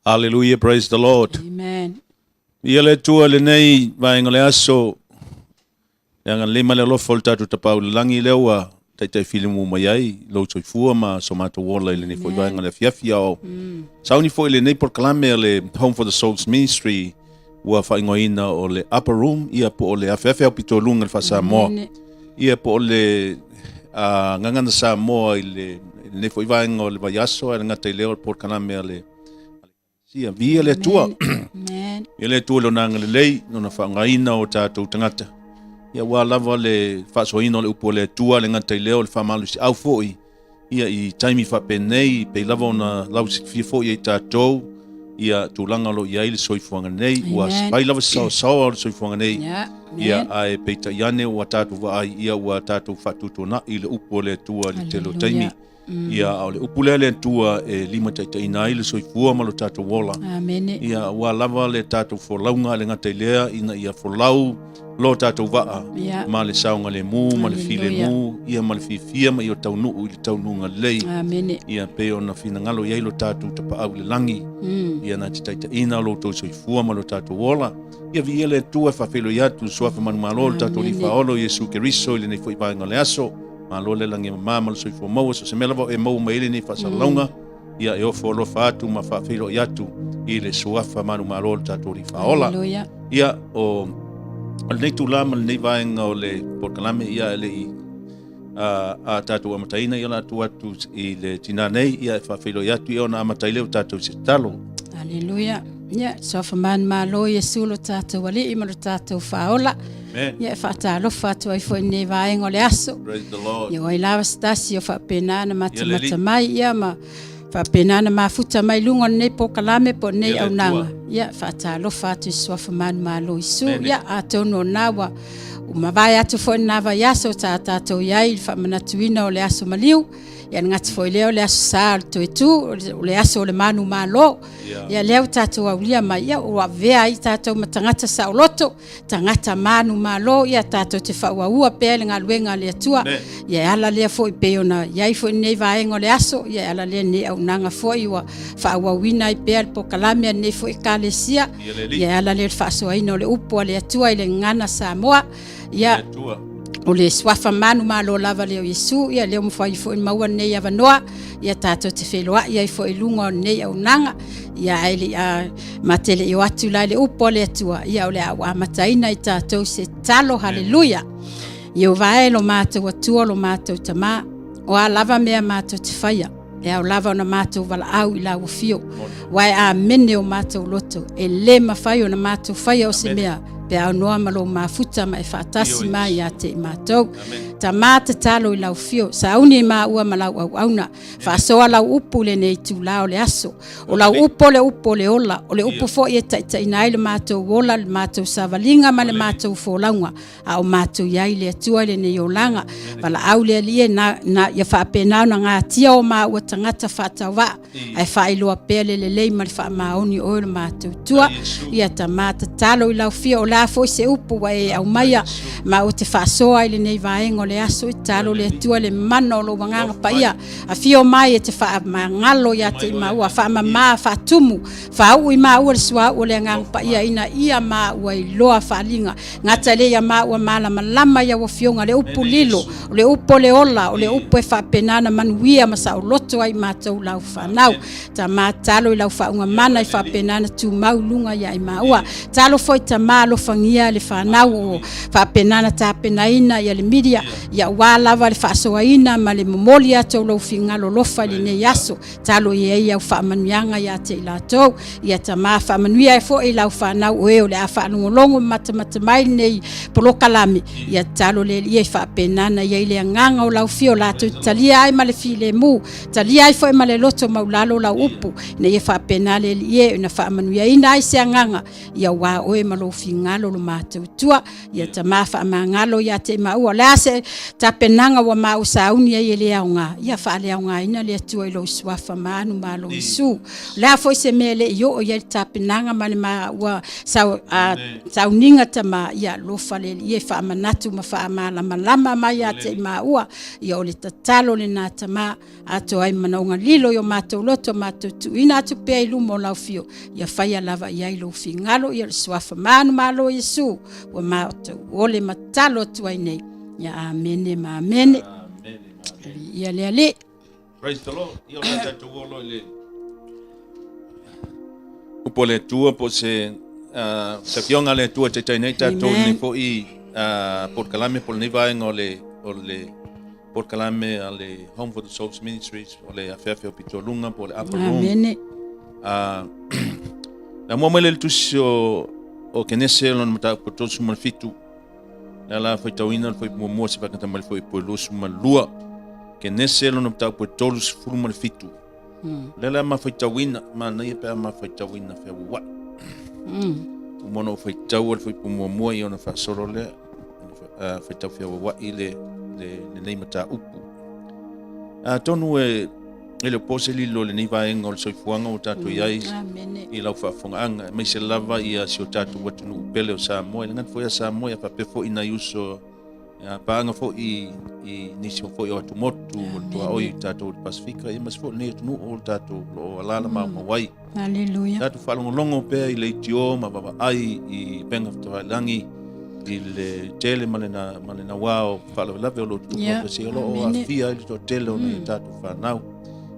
Hallelujah, praise the Lord. Amen. Ia le tua le nei vaenga le aso. Yang lima le lo folta tu tapau langi lewa tai filimu mai ai lo soifua ma somato wola le nei foi vaenga le fiafia o. Sauni foi le nei por clame le Home for the Souls Ministry ua faingoina o le upper room ia po le FAAPITO lunga le Samoa. Ia po le ngangana Samoa le nei foi vaenga o le vaiaso e ngata leo por clame le Ia via le tua. Ia le tua lo nanga le lei, nona whaangaina o tātou tangata. Ia wā lava le whaasoina le upo le tua, le ngata i leo le whaamalu si au fōi. Ia i taimi whapenei, pei lava o na lau si fia fōi i tātou. Ia tūlanga lo i le soifuanga nei, ua spai lava sao le soifuanga nei. Ia ai peita iane ua tātou waai, ia ua tātou whatutona i le upo le tua le telo taimi. Ia au le upule le tua e lima taitaina i le soifua ma lo tātou wola. Amene. Ia ua lava le tātou folaunga le ngata ilea ina ia folau lo tātou waa. Ma le saunga le mu, ma le file mu, ia ma le fifia ma i o taunuu i le taununga lei. Amene. Ia peo na fina ngalo iai lo tātou tapa au le langi. Ia na taitaina lo tau soifua ma lo tātou wola. Ia via le tua whawhelo iatu suafa manu malo lo tātou li whaolo Yesu Keriso i le nei fwoi vaenga le aso. Ma lo le langi mama le soifua maua so se melava e mau maile ni whasalaunga. Ia e ofo lo whaatu ma whawhelo iatu i le suafa manu malo le tātou li whaola. Ia o nei tu lama le nei vaenga o le porkalame ia le i a tātou amataina ia la atu i le tina nei ia e whawhelo iatu i ona amataile o tātou se talo. Hallelujah. Ia, sofa man malo Yesu lo tātou wali i maro tātou whaola. Ia whaata alofa atu ai fo nei vaenga o le aso. Praise the Lord. Ia wai lawa stasi o whapenana mata mai ia ma whapenana mafuta mai lunga nei po kalame po nei au nanga. Ia whaata alofa atu sofa man malo Yesu. Ia atono nawa umawai atu fo nawa yaso tātou iai whamanatuina o le aso maliu. Ia ngati foi leo le aso sa to tu le aso le manu malo ia leo tatou aulia mai ia o avea i tatou matangata sa loto tangata manu malo ia tatou te faua pe le ngaluenga le atua ia ala le foi pe ona ia foi nei vaenga le aso ia ala le ne au nanga foi wa faua wina i pe po kalame nei foi kalesia ia ala le faso ai no le upo le atua ile ngana Samoa ia o le swafa manu malo lava leo Yesu ia leo mfai fo maua nei avanoa ia tato te feloa ia fo ilunga nei au nanga ia ele a matele i watu la le upo le atua ia o le awa mataina i tato se talo haleluya ia vai lo mato watu lo mato tama o a lava mea mato te faia ia o lava na mato vala au i la ufio wai a mene o mato loto e le mafai o na mato faia o se mea pe anoa malo mafuta ma e whaatasi mai ia te mātou. Ta mata talo I lau fio, sa uni ma ua malau au auna, whaasoa lau upu le nei tu lao le aso, o lau upo le ola, o le upo fo I e tai nai le mātou ola, le mātou savalinga ma le mātou fōlaunga, a o mātou iai le atua le nei olanga, wala au le lie na ia whaapenau na ngā tia o mā ua tangata whaatawa, ai whaailoa pele le lei ma le whaamaoni o le mātou tua, ia ta mata talo I lau fio, o la fo se upu wa e au maia, ma o te whaasoa I le nei vaengo le aso I talo le atua le mana o lo wanganga pa ia a fio mai e te whaamangalo ia te maua whaamama whaatumu whaau I maua le sua o le ngang pa ia ina ia maua I loa whaalinga ngata le ia maua malama lama ia wa fionga le upu lilo o le upo le ola o le upo e whaapenana manuia masa o loto ai mātou lau whanau ta mātalo I lau whaunga mana I whaapenana tu maulunga ia I maua talo foi ta malo fangia le whanau o whaapenana ta penaina ia le media ia wālawa le whaasoaina ma le momoli atou lau whingalo lofa le ne yaso talo ia au whaamanuianga ia te ilatou ia ta maa whaamanuia e fo I lau whanau o eo le a whaanungolongo matamata mai nei polokalame ia talo le ia I whaapenana ia I le anganga o lau fio latou talia ai ma le file mu talia ai fo ma le loto maulalo lau upu ne ia whaapenale ia na whaamanuia ina ai se anganga ia wā oe ma lo whingalo lo mātou tua ia ta maa whaamangalo ia te maua lea se ta penanga wa ma usauni ia le aunga ia fa le aunga ina le tua I lo swafa manu ma lo isu la foi se mele yo ia ta penanga ma le ma wa sa uninga ta ma ia lo fa le ia fa manatu ma fa mala malama ma ia te ma ua ia o le tatalo le na ta ma ato ai manonga lilo yo mato loto mato tu ina tu pe ilu mo la fio ia fa ia lava ia lo fingalo ia swafa manu ma lo isu wa ma ole matalo tu ai nei ya amene ma amene ya le praise the Lord ia la tu wolo le upole tua po se fionga le tua te nei ta to ni po I por kalame por ni vai ngole por kalame ale Home for the Souls Ministries ole FAAPITO lunga por UPPERROOM amene la mo mele tu o kenese lon mata po to suma fitu ela foi tawina foi mo se pakata mal foi po lus malua que nesse ano tá por todos furma fitu lela ma foi tawina ma nei pe ma foi tawina fe wa o mono foi tawol foi po mo I ona fa solo le foi taw fe wa ile le nei mata upu tonu ele pose lilo le nei vai ngol so fuanga o tatu iai I lau fa fonga me se lava ia si o tatu watu no pele o Samoa ngat foi a Samoa fa pe fo ina uso paanga fo I nisi fo o tumotu to oi tatu Pasifika I mas fo ne no o tatu o alala ma wai haleluya tatu fa longo pe I le tio ma baba ai I penga langi I le tele malena wao fa la velo tu ko se lo a fia I to tele o ne tatu FANAU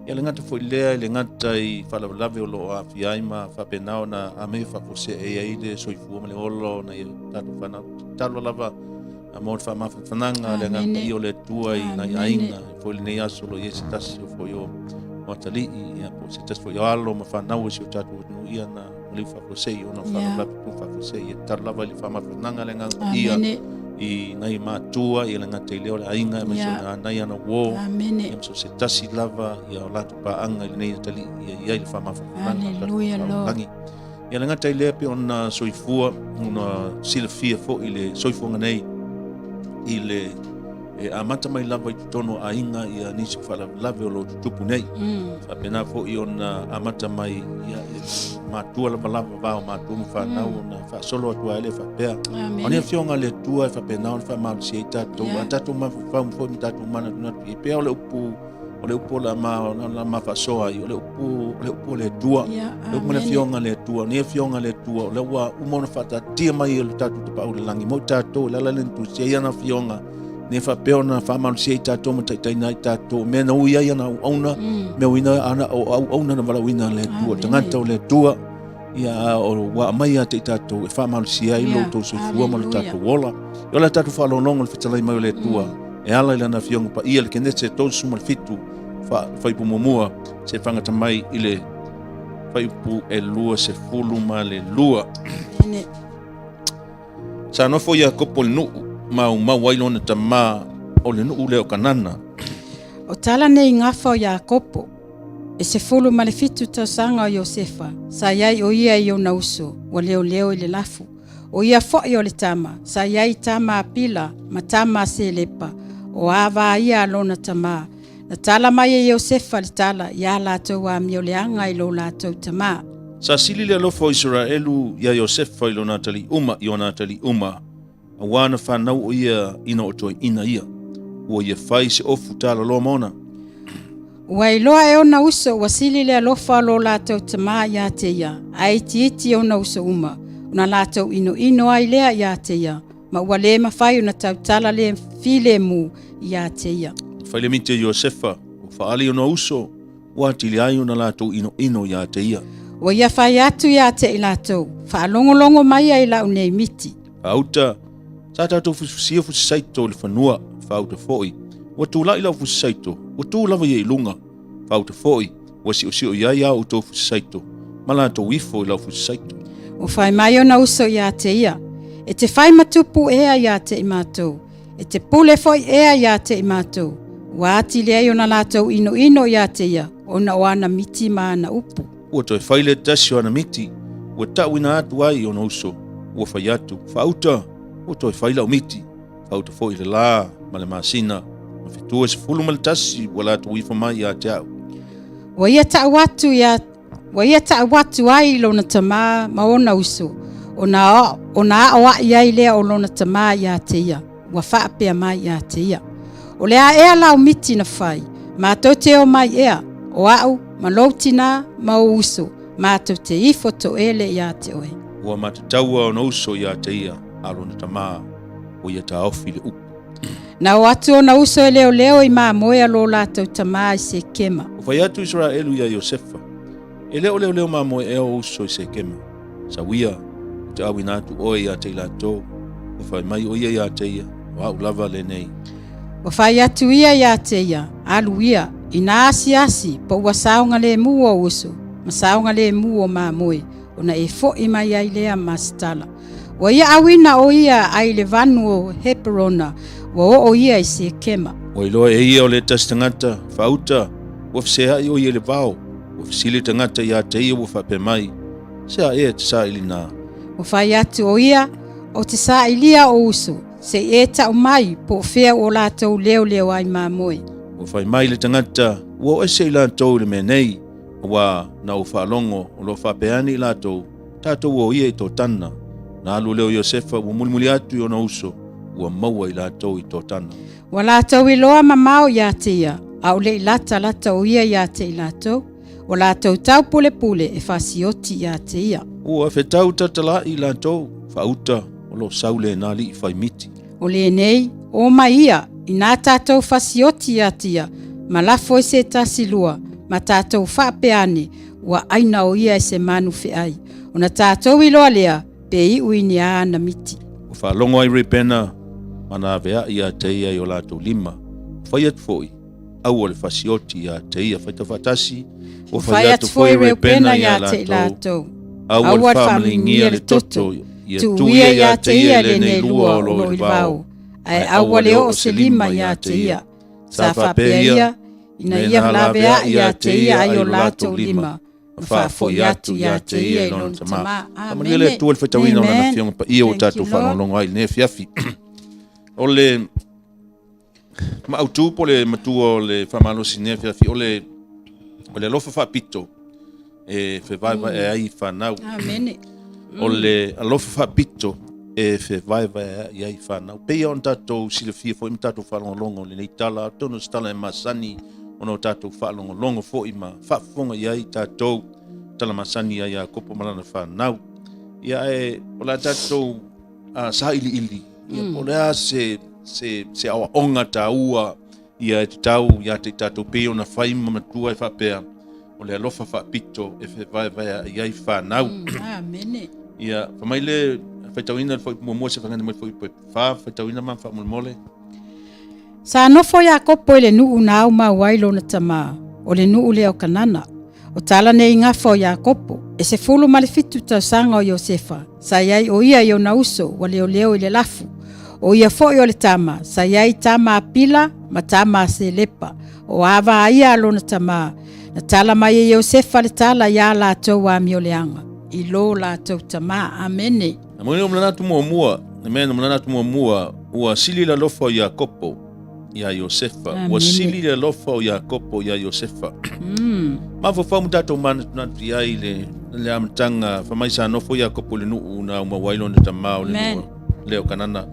ia le ngata foi lea le ngata I whalawalawe o lo a fiai ma whapenao na a me whapose e ai le soifua ma le olo na I tatu FANAU talo lava a mor whananga le ngata I o le tua I na ainga foi le nei aso lo I esetasi o foi o matali ia po se tas foi o alo ma whanau si o tatu no ia na li whapose I ona whalawalawe tu whapose I talo lava le whananga le ngata ia I nai matua I le ngata I leo le ainga ma so na nai ana wo ia so se tasi lava ia o latu paanga I le nei tali ia I le haleluya Lord ia le ngata I lea pe ona soifua ona silafia fo I le soifua nei I le amata mai lava I tono ainga ia nisi whalawalawe o lo tutupu nei whapena fo I ona amata mai ia matua lava vao matua mu FANAU na fa solo atua ele fa pea oni fionga le tua fa pena on fa mal si tatu tatu ma fa fo tatu mana na pe ole upu la ma fa soa I ole upu le tua le mo fionga le tua ni fionga le tua le wa umona fa tia mai le tatu te pa o langi mo tatu la lentu si ia na fionga ne fa peona fa mal si tatu mo tai nai tatu me na uia ia na ona me wina ana o na vala wina le tua tangata le tua ia o wa mai te tatu e fa mal si ai lo to so fua mal tatu wola yo la tatu fa lo longo le fitalai mai le tua e ala ile na fionga pa ia le kenese to so mal fitu fa ipu momua se fanga tamai ile fa ipu e lua se fulu ma le lua Sa no fo Iakopo le nuu mau ai lona tamā o le nuu leo kanana. O tala nei ngafa o Iakopo, e se fulu ma le fitu tausanga o IOSEFA, sa iai o ia i o nauso, wa leo i le lafu. O ia fo'i o le tama, sa iai tama apila, ma tama se lepa, o ava ia lona tama. Na tala mai e IOSEFA le tala, ia lātou a mi o le anga i lo lātou tama. Sa sili le alofa o Israelu ia IOSEFA i lo natali uma, a wana whanau o ia ina o toi ina ia. Ua ia fai se ofu tala loa mona. Ua iloa e ona uso, wasili le alofa lo lātou tama ia te ia, a iti ona uso uma. Una lātou ino ai lea ia te ia, ma ua le mawhai una tau tala le file mu ia te ia. Fai le mite IOSEFA, o whaali ona uso, ua tili ai una lātou ino ia te ia. Ua ia whai atu ia te i lātou, whaalongolongo mai ai lau nei miti. Auta, sa tātou fusia fusisaito le whanua, whauta foi. Ua tūlai lau fusisaito, ua tūlawa ia i lunga, whauta foi. Ua sio iai au tō fusisaito, ma lātou ifo i lau fusisaito. O whai mai ona uso ia te ia. E te whai matupu ea ia te i mātou. E te pule foi ea ia te i mātou. Ua ati lea ona lātou ino ia te ia. Ona o ana miti ma ana upu. Ua toi whaile tasi o ana miti. Ua tauina atu ai ona uso. Ua whai atu. Whauta. Ua toi whaile o miti. Whauta foi le lā. Ma le māsina. Ma whitua se fulu ma le tasi. Ua lātou ifa mai ia te au. Ua ia ta watu ai lona tama ma ona uso. Ona awa iai lea o lona tama ia te ia. Ua whaapea mai ia te ia. O lea ea lau miti na whai. Ma tau te o mai ea. O au, ma loutina, ma o uso. Ma tau te ifo to ele ia te oe. Ua matataua o na uso ia te ia. A lona tama o ia ta ofi le upu. Na o atu o na uso e leo i maa moea lo lātou tama i se kema. O whai atu Israelu ia IOSEFA. E leo maa moe ea o uso i se kema. Sa wia, o te awi nātu oe ia te ilatou. O whai mai o ia te ia. O au lava le nei. O whai atu ia te ia. Alu ia, i nā asi, po ua saunga le mu o uso. Ma saunga le mu o maa moe. O na e fo i mai ai lea mastala. O ia awina o ia ai le vanu o heperona. O ia i se kema. O iloa e ia o le tas tangata, whauta, ua whasea i o ia le vao, ua whasili tangata ia te ia ua whape mai, sea e te sa ili nā. O whai atu o ia, o te sa ilia o uso, se e ta o mai po whea o lātou leo ai mā moe. O whai mai le tangata, ua o ese i lātou le menei, ua na o whaalongo, o lo whapeani i lātou, tātou o ia i tō tana, na alu leo IOSEFA, ua mulimuli atu i o na uso, ua maua i lātou i tō tana. Wa lātou i loa mamao ia te ia, au le i lata o ia ia te i lātou, o lātou tau pule e whasioti ia te ia. Ua whetau tatala i lātou, whauta, o lo saule nā li i whai miti. O le nei, o mai ia, i nā tātou whasioti ia te ia, ma lafo e se tasilua, ma tātou whapeane, ua aina o ia e se manu whiai. O na tātou i loa lea, pe i uini a ana miti. O whalongo ai repena, mana vea ia te ia i o lātou lima. Whai atu foi, au o le whasioti ia te ia whaita whatasi. O whai atu foi repena ia te lātou. Au o le whamalingia le toto, ia tuia ia te ia le nei lua o lo i vau. Ai au o le o se lima ia te ia. Sa whapea ia, ina ia hlawea ia te ia ai o lātou lima. Whafoi atu ia te ia i lona tama. Amen. Amen. Tu le whaitawina o nana whionga pa ia o tātou whanonga ai ne fiafi. O le maautu po le matua o le whamalosi ne fiafi o le alofa FAAPITO e FAAVAEVAE'I FANAU. Amen. O le alofa FAAPITO e FAAVAEVAE'I FANAU. Pea on tātou silafia fo im tātou whalongolongo le nei tala, tono stala e masani ono tātou whalongolongo fo ima whafonga iai tātou tala masani Ia Iakopo malana FANAU. Ia e o la tātou sa ili. O lea se awa onga tā ua ia te tau, ia te tātou peo na whai mamatua e whapea o le alofa FAAPITO e FAAVAEVAE'I FANAU. Amen. Ia, whamaile whaitawina mua se whangane mai whaitawina ma whamole. Sa nofo Iakopo i le nuu nāu mau ai lona tama, o le nuu leo kanana. O tala nei ngafo Iakopo, E se fulu malifitu tausanga o Iosefa, sa iai o ia i na uso wa leo i le lafu. O ia fo i o le tama, sa iai tama apila ma tama se lepa. O ava ia alona tama, na tala mai e Iosefa le tala ia la tau wa mioleanga. I lo la tau tama, amene. Na mwene o mlanatu mua, na mene mlanatu mua, ua sili la lofa o Iakopo, ia Iosefa. Ua sili la lofa o Iakopo, ia Iosefa. Mafo mutato manatu iai le amtanga, famaisa nofo Iakopo le nuu na umawailo na tamao le nua. Leo kanana.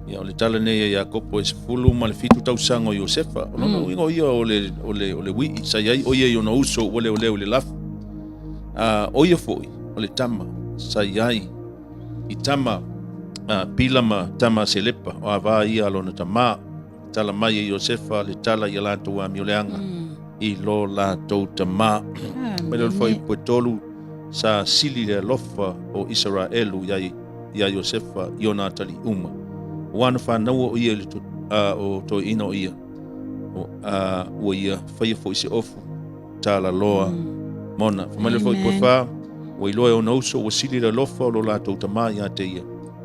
Ia o le tala nei e Iakopo e sefulu ma le fitu tausanga o Iosefa. Ono ingo ia o le wii, sa iai o ia i ona uso o le lafu. O ia foi, o le tama, sa iai i tama pila ma tama se lepa, o ava ia alona tama, tala mai e Iosefa, le tala ia lato wa mioleanga, i lo lato tama. Mele o foi poetolu sa sili le lofa o Israelu ia Iosefa i ona atali uma. Wana whanau o ia o to ina o ia. O ia whaia fo isi ofu tala loa mona. Whamele fo i pofa, o i loa o nauso o sili le lofa o lo lato tama ia te ia.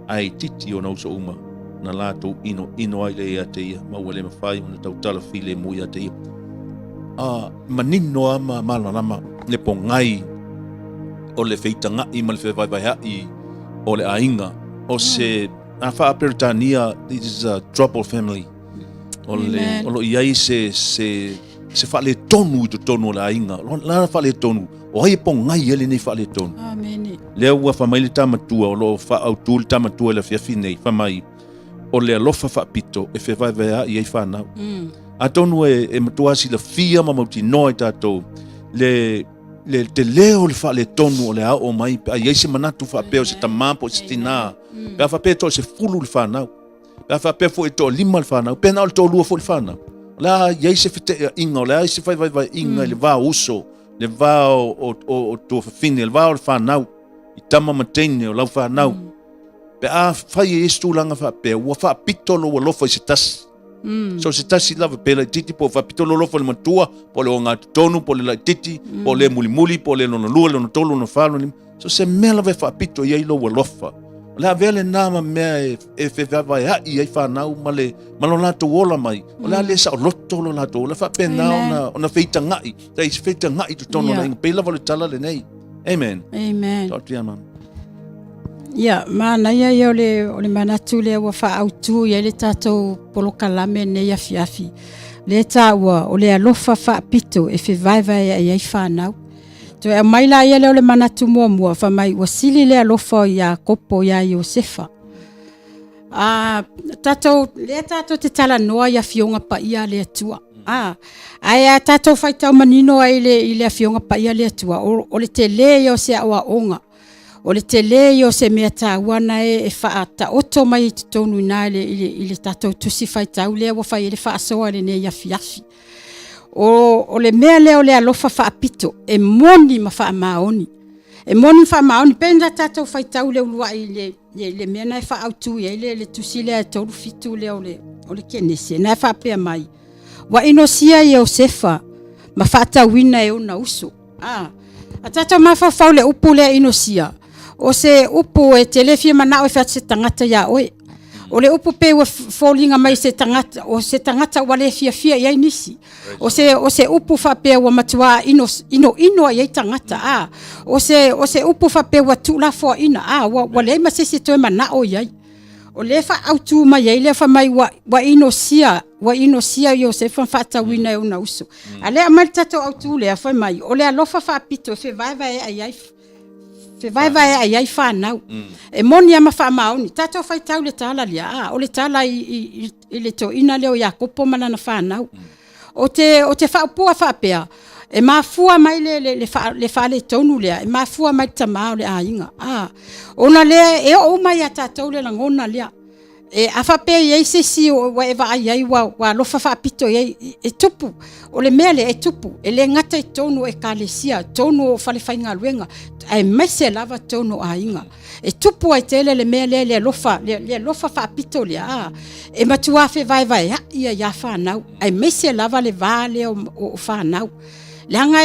Ai titi o nauso uma na lato ino ai le ia te ia. Mawale mawhai o na tau tala file mu ia te ia. Manino ama malanama le pongai o le feitanga i ma le FAAVAEVAE'I o le ainga o se a whaaperitania, this is a trouble family. O lo iai se whaale tonu i to tonu o le ainga. Lana whaale tonu. O hai pongai ele nei whaale tonu. Amene. Lea ua whamaili tamatua o lo whaautu le tamatua le fiafi nei whamai. O le alofa FAAPITO e FAAVAEVAE'I ai whanau. A tonu e matuasi la fia ma mauti noa i tātou. Le te leo le whaale tonu o le ao mai. A iese manatu whaapeo se tamapo se tina. Pea whapea to se fulu le whanau. Pea whapea fo e to lima le whanau. Pea nao le to lua fo le whanau. La iese whitea inga. Le iese FAAVAEVAE'I inga le vā uso. Le vā o tō whawhine. Le vā o le whanau. I tama matene o lau whanau. Pea a whai e estu langa whapea. Ua FAAPITO lo lofa i se tasi. So se tasi lava pela titi po FAAPITO lo lofa le matua. Po le o ngā tonu. Po le lai titi. Po le muli. Po le lona lua. Lona tolu. Lona whalo. So se mea lava FAAPITO i lo lofa. La vele nama mea e FAAVAEVAE'I ai whanau ma lo lato ola mai. O la le sa o loto lo lato ola whapena o na feita ngai. Ta isi feita ngai tu tono na inga. Pela vale tala le nei. Amen. Amen. Tautia man. Ia, mana ia o le manatu le ua whaautu ia le tātou polokalame nei afiafi. Le tā ua o le alofa FAAPITO e FAAVAEVAE'I ai whanau. To e maila ia leo le manatu mua whamai ua sili le alofa o Iakopo ia Iosefa. Le tātou te tala noa ia fionga pa ia le atua. Ai tātou whaitau manino ai i le fionga pa ia le atua. O le te le ia o se awa onga. O le te le ia o se mea tāwana e whaata oto mai te tonu ina i le tātou tusi whaitau lea wa whai le whaasoa le ne ia fiafi. O le mea leo le alofa FAAPITO e moni ma whaamaoni. E moni whaamaoni penda tātou whaitau leo lua i le mea nai whaautu i le tusi lea e tauru fitu leo o le kenese. Nai whaapea mai. Wa ino sia i Iosefa ma whaatawina e ona uso. A tātou mawhawhau le upu lea ino sia. O se upu e telefia manao e whaat se tangata ia oe. O le upu pe ua fōlinga mai se tangata, o se tangata wale fia iai nisi. O se upu whapea ua matua ino iai tangata. O se upu whapea ua tūlafo ina. Wale ma se toe manao iai. O le whaautu mai iai le whamai wa ino sia Iosefa whaatawina e una uso. A le amari tato autu le a whamai. O le alofa FAAPITO FAAVAEVAE'I ai FAAVAEVAE'I ai whanau. E moni ama whaamaoni. Tātou whaitau le tala lia. O le tala i le to ina leo Iakopo manana whanau. O te whaupua whapea. E mafua mai le whale tonu lea. E mafua mai tamao le ainga. Ona lea e o mai a tātou le langona lea. E a whapea iei sesi wa ewa ai wa lofa FAAPITO iei e tupu. O le mea le e tupu. E le ngata i tonu e kalesia. Tonu o whale whainga luenga. Ai mese lava tonu a inga. E tupu ai tele le mea le lofa FAAPITO lea. E matua FAAVAEVAE'I ia whanau. Ai mese lava le vale o whanau. Langa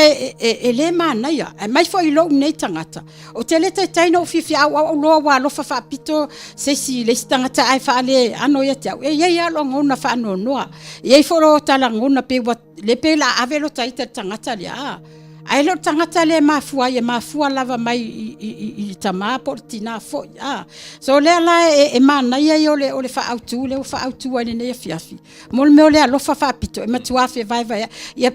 le mana ia, mai fo ilo nei tangata. O te le taina o fifi au loa wa alofa FAAPITO se si le tangata ai faale ano ia te au. E ia lo ngona fa ano noa. Ia fo tala ngona pe le pe la avelo taita tangata lia. Ai lo tangata le mafua lava mai I tama portina fo ya. So le ala e mana ia ole fa autu le fa autu ani ne fiafi. Mol me ole alofa FAAPITO e matua fe vai ia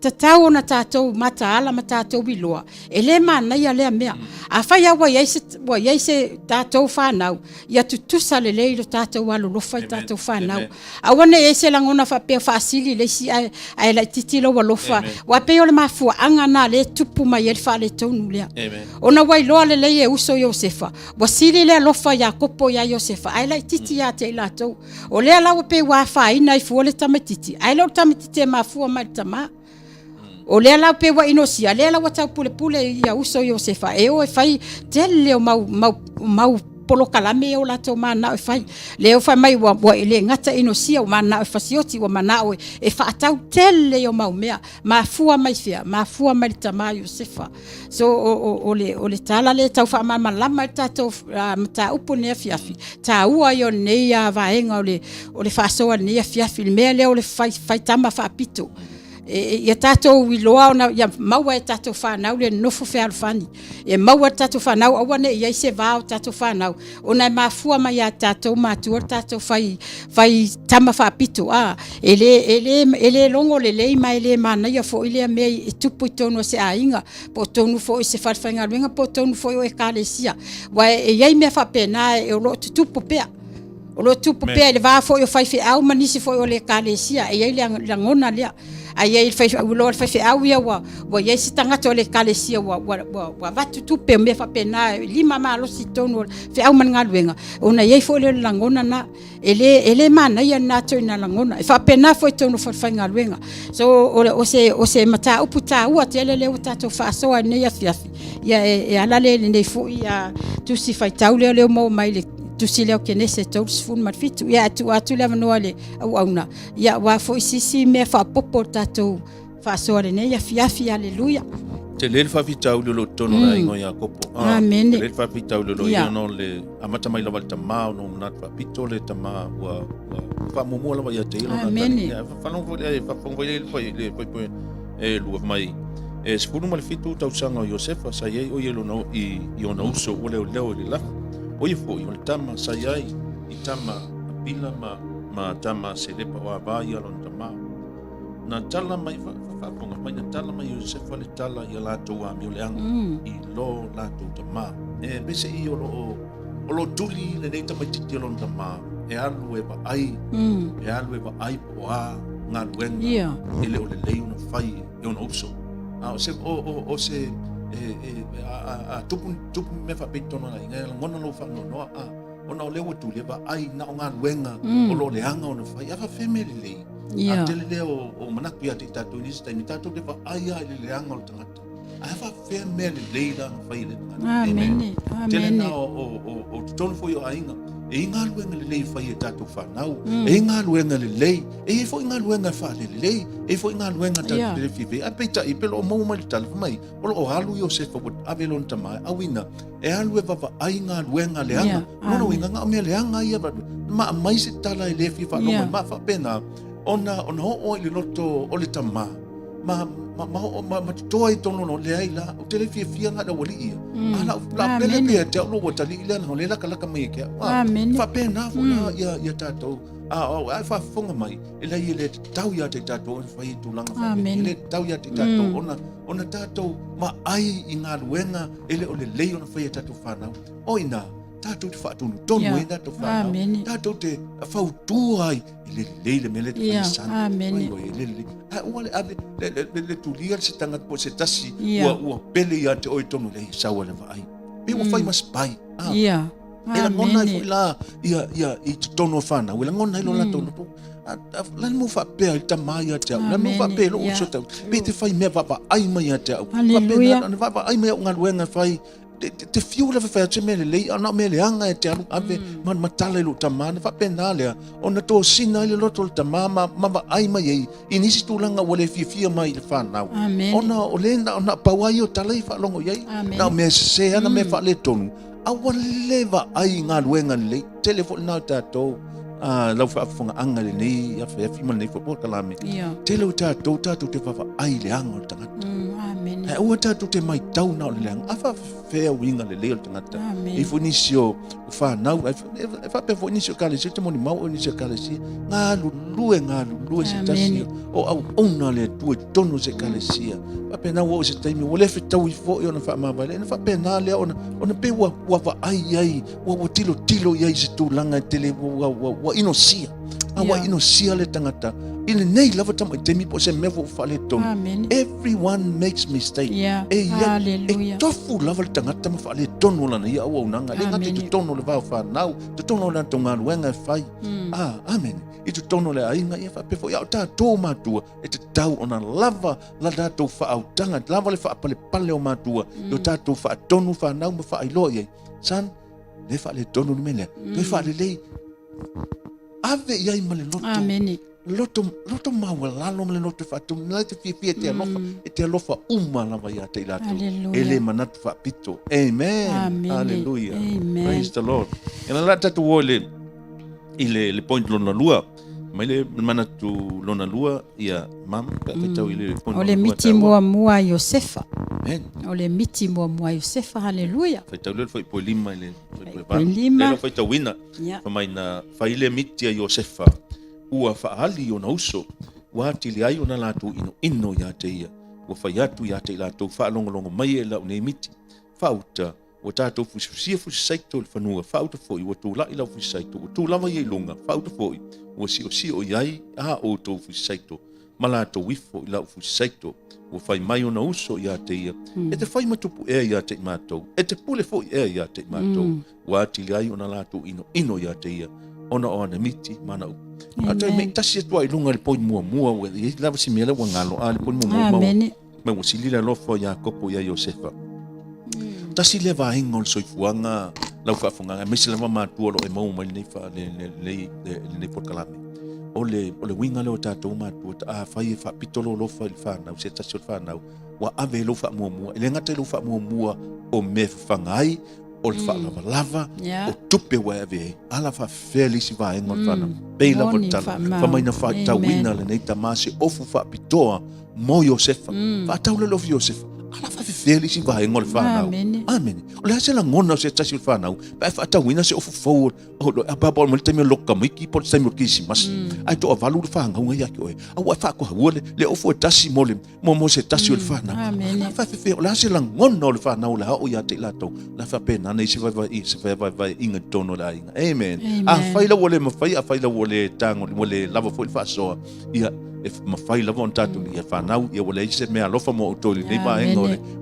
tatau na tatou mata ala matatou biloa. Ele mana ia le mea. A fai awa ia se tatou FANAU. Ia tutusa le leilo tatou alolofa I tatou FANAU. Awane ia se langona fa pe fasili le si ai la titilo walofa. Wa pe ole mafua anga na le tupu mai ele fa le tonu lea. Ona wai loa le le uso IOSEFA. Wasili le alofa Iakopo ya IOSEFA. Ai la titi ya te la tou. O le ala pe wa fa ina I fuole tamatiti. Ai lo tamatiti mafua mai tama. O le ala pe wa inosia le ala wa tau pule ya uso IOSEFA e o e fai tele o mau polo kalame o la to mana e fai le o fai mai wa le ngata inosia o mana e fasioti o mana o e fa tau tele o mau mea mafua mai fia mafua mai tama IOSEFA so o le tala le tau fa mama lama tato mata upo ne fiafi ta ua yo ne ya vaenga o le fa so ne fiafi me le o le fai tama FAAPITO ia tatou wiloa ona ia maua e tatou FANAU le nofo fe alfani e maua tatou FANAU awane ia se vao tatou FANAU ona mafua mai ia tatou matua tatou fai tama FAAPITO ele longo le mai le mana ia fo ile me tupu tonu se ainga po tonu fo se farfanga luenga po tonu fo e kalesia wa ia me fa pena e lo tupu pea o lo tupu pea le va fo yo fai fe au manisi fo yo le kalesia e ia le ngona le ai ele fai au ia wa ia se tangata o le kalesia wa vatu tupe me fa pena lima malo si tonu fe au manga luenga ona ia fo le langona na ele mana ia na to ina langona e fa pena fo tonu fa fanga luenga so o se mata uputa ua tele le utato fa so ne ia fiafi ia e ala le ne fo ia tu si fai tau le mo mai le tu si leo ke nese tau sifun marfitu ia atu le manoa le auna ia wa fo sisi me fa popo tatou fa soare ne ia fiafi aleluia te le FAAPITO lo tono na ingo Iakopo amen le FAAPITO lo no le amata mai lava tama no na FAAPITO le tama wa fa momo lava ia te no na fa no vo le fa fongo le e lu mai e sifunu marfitu tau sanga IOSEFA sa ye o yelo no I ona uso o le la Oye fo i tama sayai I tama pila ma tama selepa wa vai alon tama na tala mai fa ponga mai na tala mai IOSEFA le tala ia la to wa mi leang I lo la to tama e bese I o lo tuli le nei tama titi alon tama e alu e ba ai po a nga luenga ele o le lei una fai e una uso o se tupu me FAAPITO na inga ngona lo fa no ona le wo tu le ba ai na nga luenga o lo le anga ona fai a family le a tele le o manaku ya tatu ni sta ni tatu le ba ai le anga o tangata a family le la fai le amen tele na o tonu fo yo ainga e inga luenga le fai tatu FANAU e inga luenga le e fo inga luenga fa le e fo inga luenga tatu le five a peita I pelo mo mai tal mai o halu IOSEFA bot avelon tama awina e halu e va ai inga luenga le anga no inga nga me le anga ia ma mai se tala le fifa no ma fa pena ona o le loto o le tama ma toi tono no le ai la o tele fia nga da wali ia ala la pele pe te no wata li le no le la kala mai ke fa pena fo ya tato a fa fonga mai ela ile tau ya te tato fa I tulanga fa ile tau ya te tato ona tato ma ai inga luenga ele o le lei ona fa ya tato FANAU oina tato te fa tunu tonu ina to FANAU tato te fa utuai le mele te sana le wale ave le tulia se tanga po se tasi wa pele ya te oitono le sawa le vai pe wo fai mas pai ela ngona la ia I tono FANAU ela ngona ilo la tono la mo fa pe I tamai ate la mo fa pe lo so te pe te fai me va ai mai ate fa pe na va ai mai nga luenga fai te fiu le fa te mele le ana mele anga e te alu ave man matala lu tamana fa penale ona to sina le loto tamama mama ai mai inisi tulanga wale fia mai le FANAU ona olenda ona pawai o talai fa longo yai na me se ana me fa le tonu awaleva ai nga luenga le telefone na tato lau fa fonga anga le nei ya fa fi man nei fo kalame tele tato te fa ai le anga tangata e o tato te mai tau na le anga afa fe winga le tangata e fonisio FANAU e fa pe fonisio kale se te moni mau ni se kale si nga lu se tasi o ona le tu tono se kale sia pa pe na wo se taimi wo le fe tau fo ona fa ma vale na fa pe na le ona pe wa ai wa tilo yai se tu langa tele wa inosia awa inosia le tangata ile nei lava tama temi po se mevo fale ton everyone makes mistake hallelujah tofu lava tangata ma fale ton wala na ya wa nanga le ngati tono le va FANAU tono la tonga wenga fai amen itu tono le ainga ia fa pe fo ya ta to matua e te tau ona lava la dato fa au tanga lava le fa pale o matua yo ta to fa tonu FANAU ma fa ilo ye san le fa le tonu mele ke fa le ave ia male loto amen loto mawalalo male loto fa tu na te fie te alofa e te alofa lava ia te lato ele manatu FAAPITO amen hallelujah praise the Lord ena la tatu wole ile point lona lua mai le manatu lona lua ia mam pe tau ile point ole miti mua IOSEFA ole miti mua IOSEFA hallelujah fa tau le foi polima ile le foi tau wina fa mai na fa ile miti IOSEFA ua fa ali ona uso wa tili ai ona latu ino ya te ia wa fa yatu ya te latu fa longo mai la une miti fa uta o tatou fusia saito le fanua fauta foi o tu la ila fusia saito o tu lava ye lunga fauta foi o si o yai o to fusia saito mala to wifo ila fusia saito o fai mai ona uso ya te ia e te fai matupu ya te matou e te pule foi ya te matou wa tili ai ona latu ino ya te ia ona miti mana u ata me tasi tu ai lunga le poi mua o e lava si mele wa ngalo ale poi mua me o silila lofo Iakopo ia IOSEFA tasi le va ingol soifuanga lau fa funga me se lava matua lo e mau mai nei fa le kalame ole winga le tatou matua fai FAAPITO lo fa il FANAU se tasi FANAU wa ave lo fa mua ele ngata lo fa mua o me fangai o le fa lava o tupe wa ave ala fa felisi va ingol FANAU pe la voltana fa mai na fa tawina le nei tamasi ofu FAAPITO mo IOSEFA fa tau le lo IOSEFA ala fa felisi va ngol FANAU amen o le sela ngona se tasi FANAU pa fa tawina se ofu fo o baba mo temi loka mo ki por temi ki simas ai to valu fa nga ya ko a fa ko le ofu tasi mo se tasi FANAU fa fe o le sela ngona o FANAU la o ya te lato la fa pena nei se va inga tono la inga amen a faila wole mo faila wole tango wole lava fo fa so ia if mafai lava on tatu ni FANAU ia wole se me alofa mo to ni ba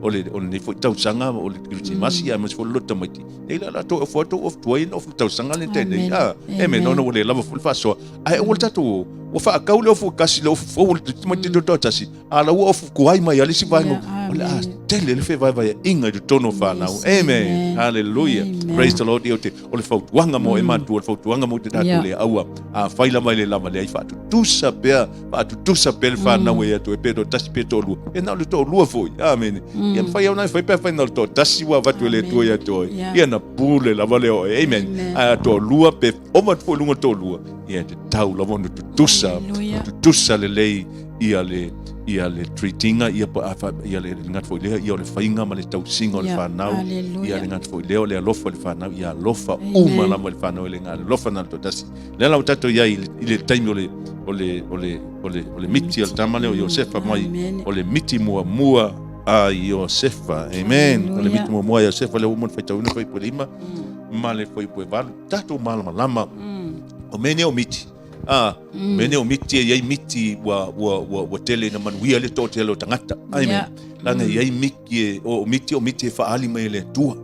ole ni fo tau sanga ole Christmas ia mas fo lota mai e la to photo of twin of tau sanga le tene amen no wole lava fo fa so ai wole tatu o fa kaule of kasi lo fo wole mai to tasi ala o of kuai mai ali si vai no ole tele le fe vai inga de tono FANAU amen hallelujah praise the Lord iote ole fo wanga mo e matu ole fo wanga mo te tatu le aua a faila mai le lava le ai fa tu sabia tu sapel FANAU e to e pedo tasi peto lu e na le to lu foi amen ia fai ona fai pe fai na to tasi wa vatu le to ia to ia na pule la vale o amen a to lu pe o mat fo lunga to lu ia te tau la vonu tu tusa le lei ia le treatinga ia pa ia le ngat fo le ia le fainga ma le tau singo le FANAU ia le ngat fo le alofa le FANAU ia alofa uma la le FANAU le ngat alofa na to tasi le la tato ia ile time ole miti al tamale o IOSEFA mai ole miti mua a IOSEFA amen ole miti mua IOSEFA le umon fai tau fai polima male foi val tato malama o mene o miti mene o miti ia miti wa tele na manuia le to tele o tangata amen langa ia miki o miti fa ali mai le tua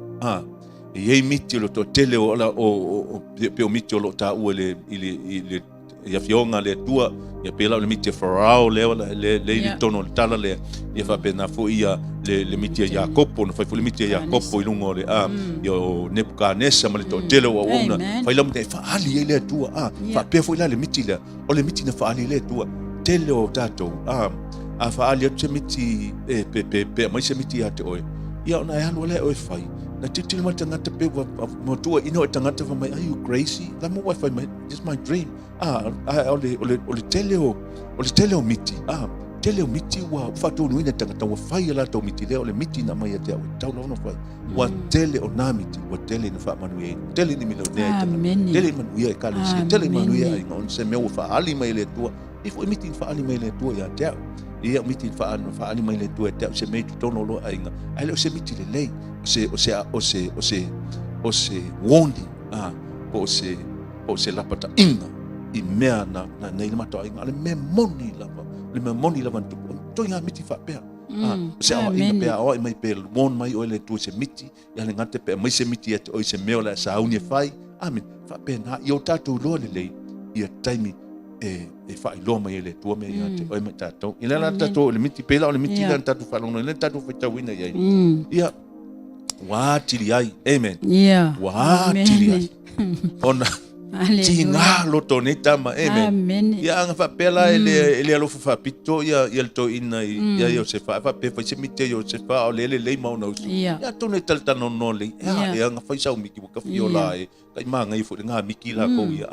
ia miti lo to tele o pe o miti lo ta o le ia fionga le tua ia pela le miti Farao le tono le tala le ia whapena fo ia le miti Iakopo na whai le miti Iakopo i lungo le yo Nebukadnesa ma le to tele wa ona whai lamu te whaali le tua whapea fo ila le miti le o le miti na whaali le tua tele o tatou a whaali atu se miti pe mai se miti ate oe ia ona e halu le oe whai na titili mai tangata pe mo tua ino e tangata wa mai are you crazy la mo wifi mai just my dream ole tele o miti tele o miti wa fatu no ina tangata wa fai la to miti le ole miti na mai te tau no fai wa tele o na miti wa tele na fa manu e tele ni milionea tele manu ia e kale si tele manu ia i on se me o fa ali mai le tua ifo miti fa ali mai le tua ya te ia miti fa ali mai le tua te se me tono lo ainga ai se miti le lei o se warning o se lapata inga i mea na nei mata inga le me moni lava to ia miti fa pea se awa inga pea o mai pe mon mai o le tu se miti ia le ngate pe mai se miti et o se meo la sa uni fai amen fa pe na io tatu lo le lei ia taimi e fa ilo mai le tu me ia te o mai tatu ila la tatu le miti pela o le miti la tatu fa no le tatu fa tawina ia wa tili ai amen wa tili ai ona tinga lo toneta ma amen ia nga fa pela ele ALOFA FAAPITO ia le to ina ia IOSEFA fa pe fa semite IOSEFA o le mau na usi ia toneta tano no le ia nga fa sa miki ka fiola e kai manga i fo nga miki la ko ia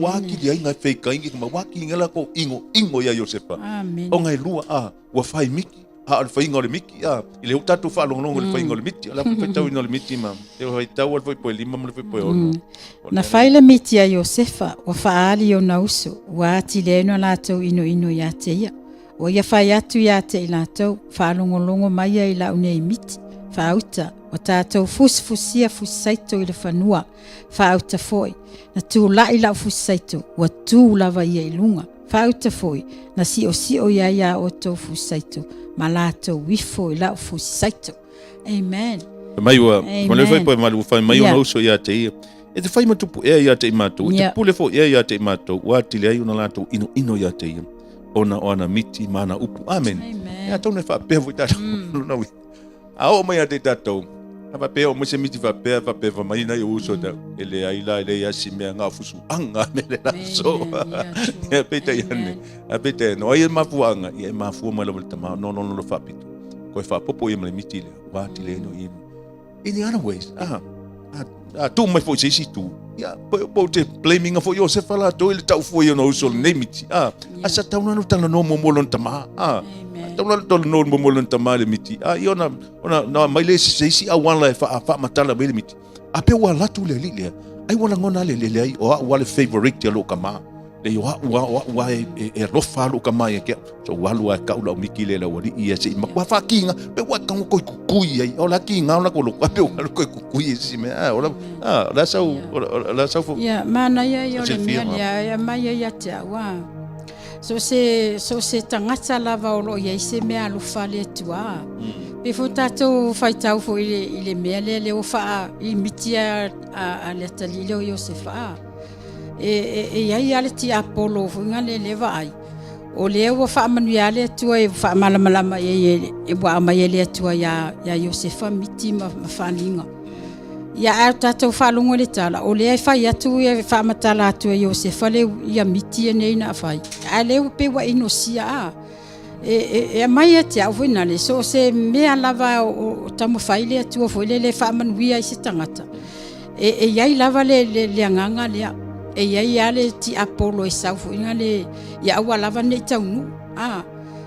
wa tili ai nga fe kai nga wa ki nga la ko ingo ia IOSEFA o nga lua wa fai miki al fainga le miki ile o tatu fa longo le fainga le miti ala fa tau ino le miti ma e vai tau al foi po lima le foi po ono na faile miti a IOSEFA wa faali o na uso wa tile no la tau ino ya te ia o ia fa ya tu ya te la tau fa longo mai ai la une miti fa uta o tatou fusia fusaito ile fanua fa uta foi na tu la ila fusaito wa tu lava ia ilunga fa uta foi na si o ya o to fusaito malato wifo ila fusaito amen mai wa le foi po malu fa mai o so ya te e te fai matu ya te mato te pule fo ya te mato wa tile ai una lato ino ya te ona miti mana upu amen ya tone fa pe vo ta no wi o mai te tato fa pe o mo se miti fa pe mai na yo so ta ele ai la ele ya si me nga fusu anga me le la so ya pe ta yane a pe te no ai ma fuanga ia ma fu ma lo tama no fa pito ko fa popo ia me miti le wa tile no in the other ways tu mai fo si tu ya po te blaming for yourself la to ile tau fo no so ne miti asa tau no tala no mo lo tama tau no mo lo tama le miti iona ona mai le si a wan la fa matala le miti a pe wa la tu le ai wala ngona le ai o wa le favorite lo kama le wa e rofa lo kama ya ke so wa lo ka ulo miki le la wali ia se ma fa kinga pe wa ka ko kui ai o la kinga ona ko lo pe wa ko kui si me la sa fo ya mana ya le mia ya mai ya te wa so se tangata lava o lo ia se me ALOFA le tua pe fo tato fai tau fo ile me le o fa I mitia a le tali le IOSEFA e ia le ti Apollo fo ngale le vai o le o fa manuia le tua e fa malama e wa mai le tua ya IOSEFA miti ma falinga ya tato fa longo le tala o le fa ya tu e fa matala tu IOSEFA le ya miti nei na fai ale o pe wa inosia e mai te au na le so se me lava o tamo fai le tu fo le fa manuia se tangata e ia lava le anganga le e ia le ti Apollo e saufu inga le ia wa lava nei tau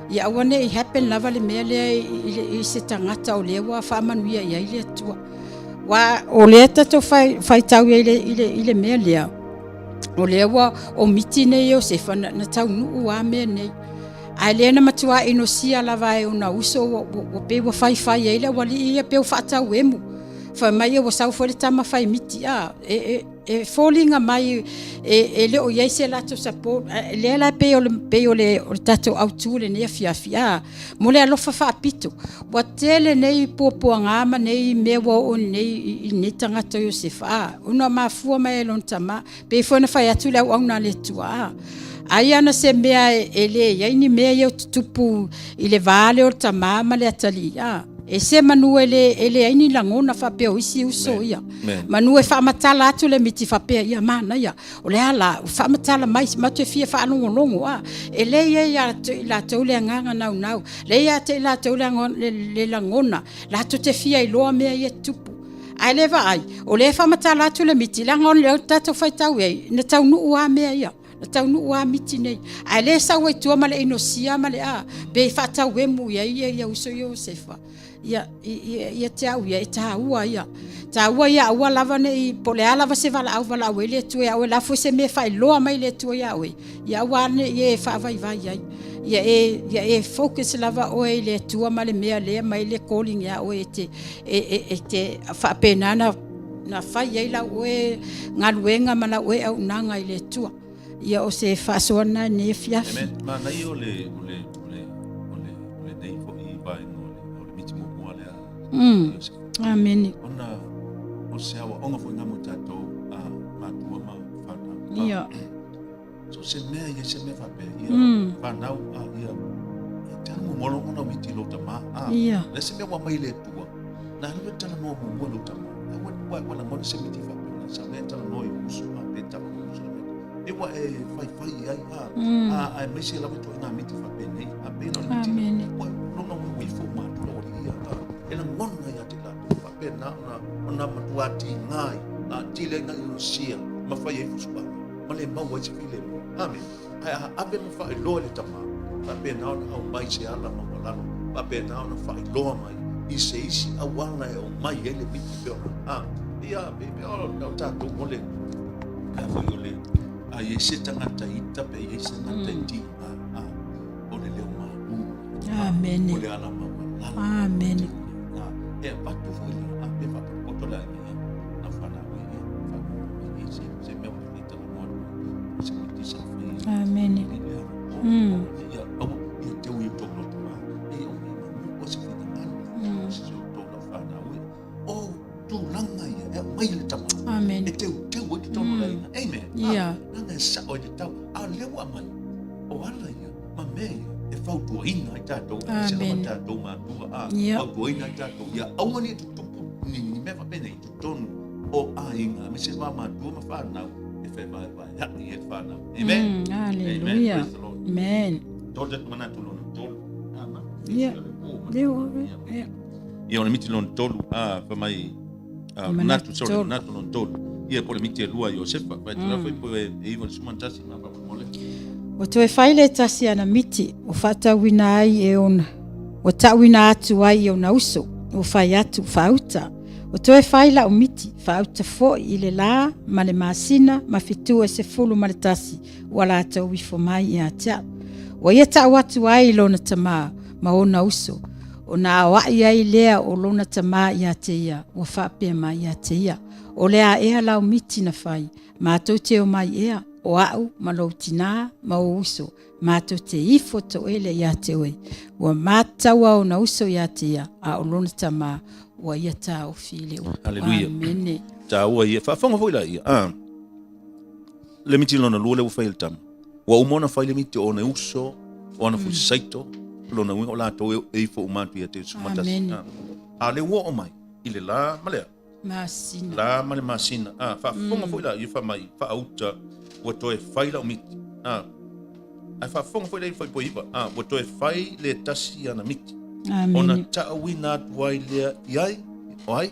ia wa nei happen lava le me le I se tangata o le wa fa manuia ia le tu wa o le tato fai tau ile me le o le wa o miti nei o se fa na tau nu wa me nei ai le na matua inosia lava e una uso o pe wa fai ile wali ia pe fa tau emu fa mai o sau fo le tama fai miti e fallinga mai le o ye se la to support le la pe o le tato autule ne fia mo le alofa FAAPITO wa tele nei popo ngama nei mewa o nei tanga to UOSEFA una mafua mai lon tama pe fo na fai atu le au na le tua ai ana se mea ele ia ni mea ia tupu ile vale o tama ma le atalia e se manu ele ai ni langona fa pe o isi uso ia manu e fa matala atu le miti fa pe ia mana ia o le ala fa matala mai ma te fia fa no longo ele ia la to le nganga nau le ia te la to le langona la to te fia i loa mea ia tupu ai le vai o le fa matala atu le miti langon le tato fa tau e na tau nu ua mea ia na tau nu ua miti nei ai le sa we tu ma le inosia ma le be fa tau we mu ia uso UOSEFA ia te au ia ta ua ia ua lava nei pole ala va se vala au le tu ia o la fo se me fai loa mai le tu ia we ia ua ne ia fa vai ia e focus lava o le tu ma le mea le mai le calling ia o te fa penana na fai ia la o ngaluenga mana o au nanga ile tu ia o se fa sona ne fia ma na io le nei fo I vai amen ona o se awa onga fo ngamo tato matua ma fana ia so se me ia se me fa pe ia FANAU ia tamo molo ona miti lo tama ia le se me wa mai le tua na le tala no mo lo tama wa mo se miti fa pe na sa me tala no I uso ma pe tama uso e wa e fai ai me se la to na miti fa pe nei a pe no miti no wi fo ma to lo ia ela ngona ya te la fa pe na ona matuati ngai tile na inosia ma fai e fusuba ma le mau wa se file amen ave ma fai lo le tama fa pe na ona au mai se ala ma lalo fa pe na ona fai lo mai I se isi awana e o mai ele miti pe ia be o na ta to mole ka fo yo le ESETA ngata ita pe ESETA ngata ti o le ma amen o le ala ma amen e patu fo le pe fa ko to la na FANAU se me o ita mo se ti sa fi amen ia te wi to no ma o se fi na se to na FANAU o tu langa ia mai le tama amen e te wo to no la amen ia nanga sa o te tau le wa mai o ala ia ma me e fau tu ina i tato se la tato ma tu fau tu ina i tato ia au ni tu ni me va bene tu ton o inga me se va ma tu ma FANAU e fe vai e FANAU amen hallelujah amen toda mana tu no tolu ia ia ona miti lon tolu fa mai natu lon tolu ia po le miti lua UOSEFA vai tu fa po e ivo sumantasi na pa mole o toe faile tasi ana miti o fata wina ai e ona o ta wina atu ai o na uso o fai atu fauta o toe faila o miti fauta fo I le la ma le masina ma fitu e se fulu ma le tasi wala ata wifo mai I atia o ia ta watu ai lona tama ma o na uso o na awai ai lea o lona tama I atia o whapea mai I atia o lea ea lau miti na fai ma tau te o mai ea o au ma lo tina ma o uso ma to te ifo to ele ia te oe wa matawa o na uso ia te ia a o lona tama wa ia ta o file o hallelujah amen ta ua ia fa fonga foi la ia le miti lona lua le fail tam wa umona faile miti o na uso o na fu saito lona winga la to e fo umatu ia te sumata a le wo o mai ile la malea masina la male masina fa fonga foi la ia fa mai fa auta wa to e faila o miti ai fa fonga foi le foi poiva wa to e fai le tasi ana miti ona ta wina tuai le iai oi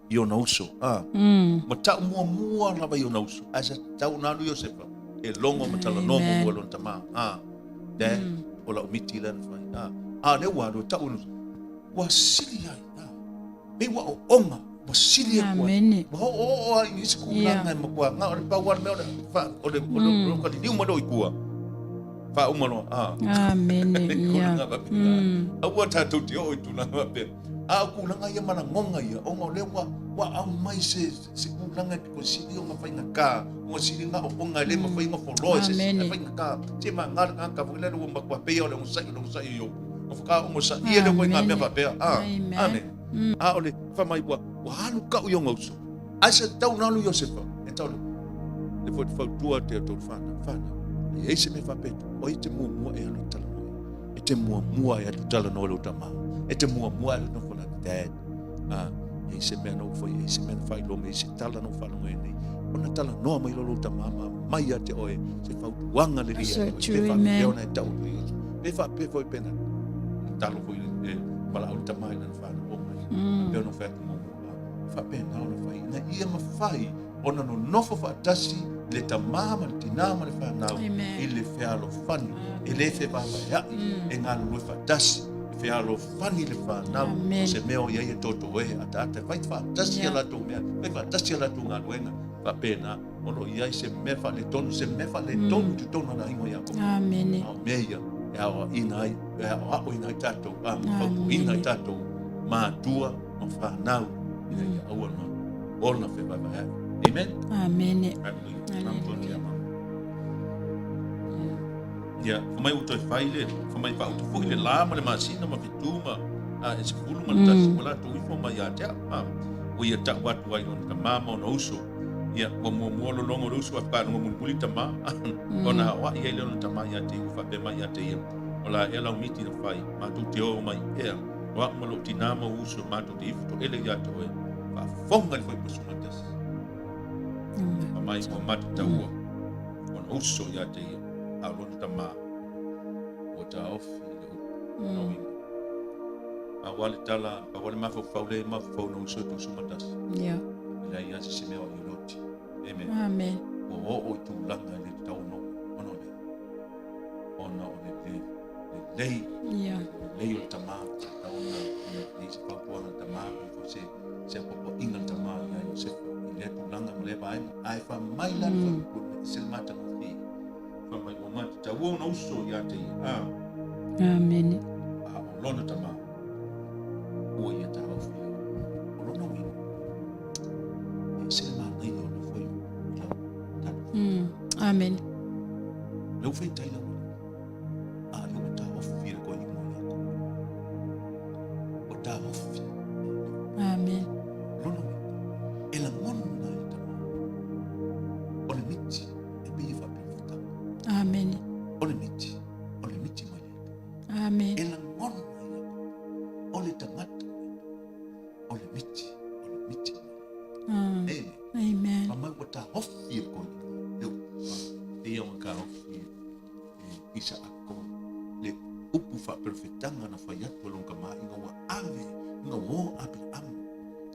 io na uso ma ta mua na ba io na uso asa ta una lu UOSEFA e longo ma tala no mo lon tama de ola miti lan fai le wa do ta unu wa sili ai me wa onga wa sili ko o ai ni sku na ma kwa nga o pa wa me o fa o le ko di mo do ikua fa umalo amen ya awa ta tu ti o tu na ba pe A kulanga ia manangonga ia o ngole wa au mai se kulanga ko sili o mafainga ka o sili nga o ponga le mafainga folo se mafainga ka se mangar ka vule lo makwa pe o le musai yo o ka o musa ia le ko nga me fa pe amen a ole fa mai wa halu ka o yonga uso asa tau na lu Iosefa e tau le fo tua te to fana e se me fa pe o ite mu e alo tala e te mu e alo tala no lo tama e te mu no dad e se meno foi e se meno fai lo me se tala no fa no ni ona tala no mai lo ta mama mai ate oe se fa wanga le ria se fa me ona ta u e fa pe foi pena talo foi e pala o ta mai na fa no mai pe no fa mo fa pena ona fai na ia ma fai ona no nofo fa tasi le ta mama le tinama le fa na e le fa lo fani e le fe ba ya e nga lo fa tasi fe alo fani le FANAU se meo ia e toto e ata vai fa tasi la tu mea vai fa tasi la tu nga luenga fa pena ono ia se me fa le ton se me fa le ton tu ton na ingo ia ko amen meia e ao ina e ao ina tato ina tato ma tua o FANAU ia au ona fe va amen amen ya mai uto faile mai pa uto fo ile la ma le masina ma fituma e se fulu ma tasi wala to ifo ma ya ta o ia ta watu ai on ka mama no uso ia mo lo longo uso pa no mo pulita ma ona wa ia le on ta ma ya te fa pe ma ya te ia ola ela umiti na fai ma tu te o mai ia wa mo lo tinama uso ma tu te ifo ele ya to e fa fonga foi posuma tas mai mo ma ta o on uso ya te ia alon tama o ta ofi no awali tala awali ma faule ma fauna uso to sumatas ya ila ia se me o iloti amen o tu langa le tau no ono le ona o le lei ya lei o tama tau na ni se pa po na tama ko se po inga tama ya se le tu langa le ba ai fa mai la ko se mata no fi fa mai o mata tau no uso ya te amen lona tama o ia ta o fi o lona wi e se ma nei o no foi amen lo foi tai la lo ta o fi ko ni mo o ta o fi amen lona wi e la mon na tama o le miti e bi fa pe futa amen o le miti mo amen e la mon o le tangata o le miti amen mama o ta hofi ko eu ia o ka hofi isa ako le upu fa perfectanga na fayat polong kama inga wa ave inga wo abe am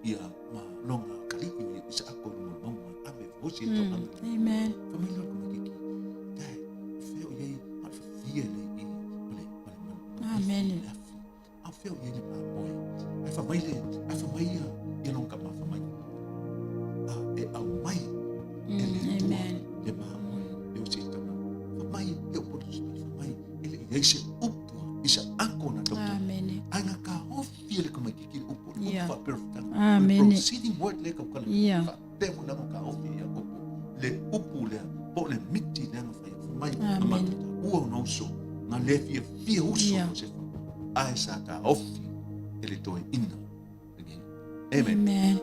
ia ma longa kali isa ako no ave vosi to amen família ko kiki dai feo ye ma fie le amen a feo ye le ma boy ai fa mai ia non kama fa mai e au mai amen le ma eu se tama fa mai eu podo fa mai ele ese upu isa ako na to amen anga ka hofi le kama kiki upu fa perfect amen proceeding word le ka kala fa demo na ka hofi ya upu le upu le po le miti le no fa mai ma o no so na le fie uso se ai sa ta hofi ele to ina amen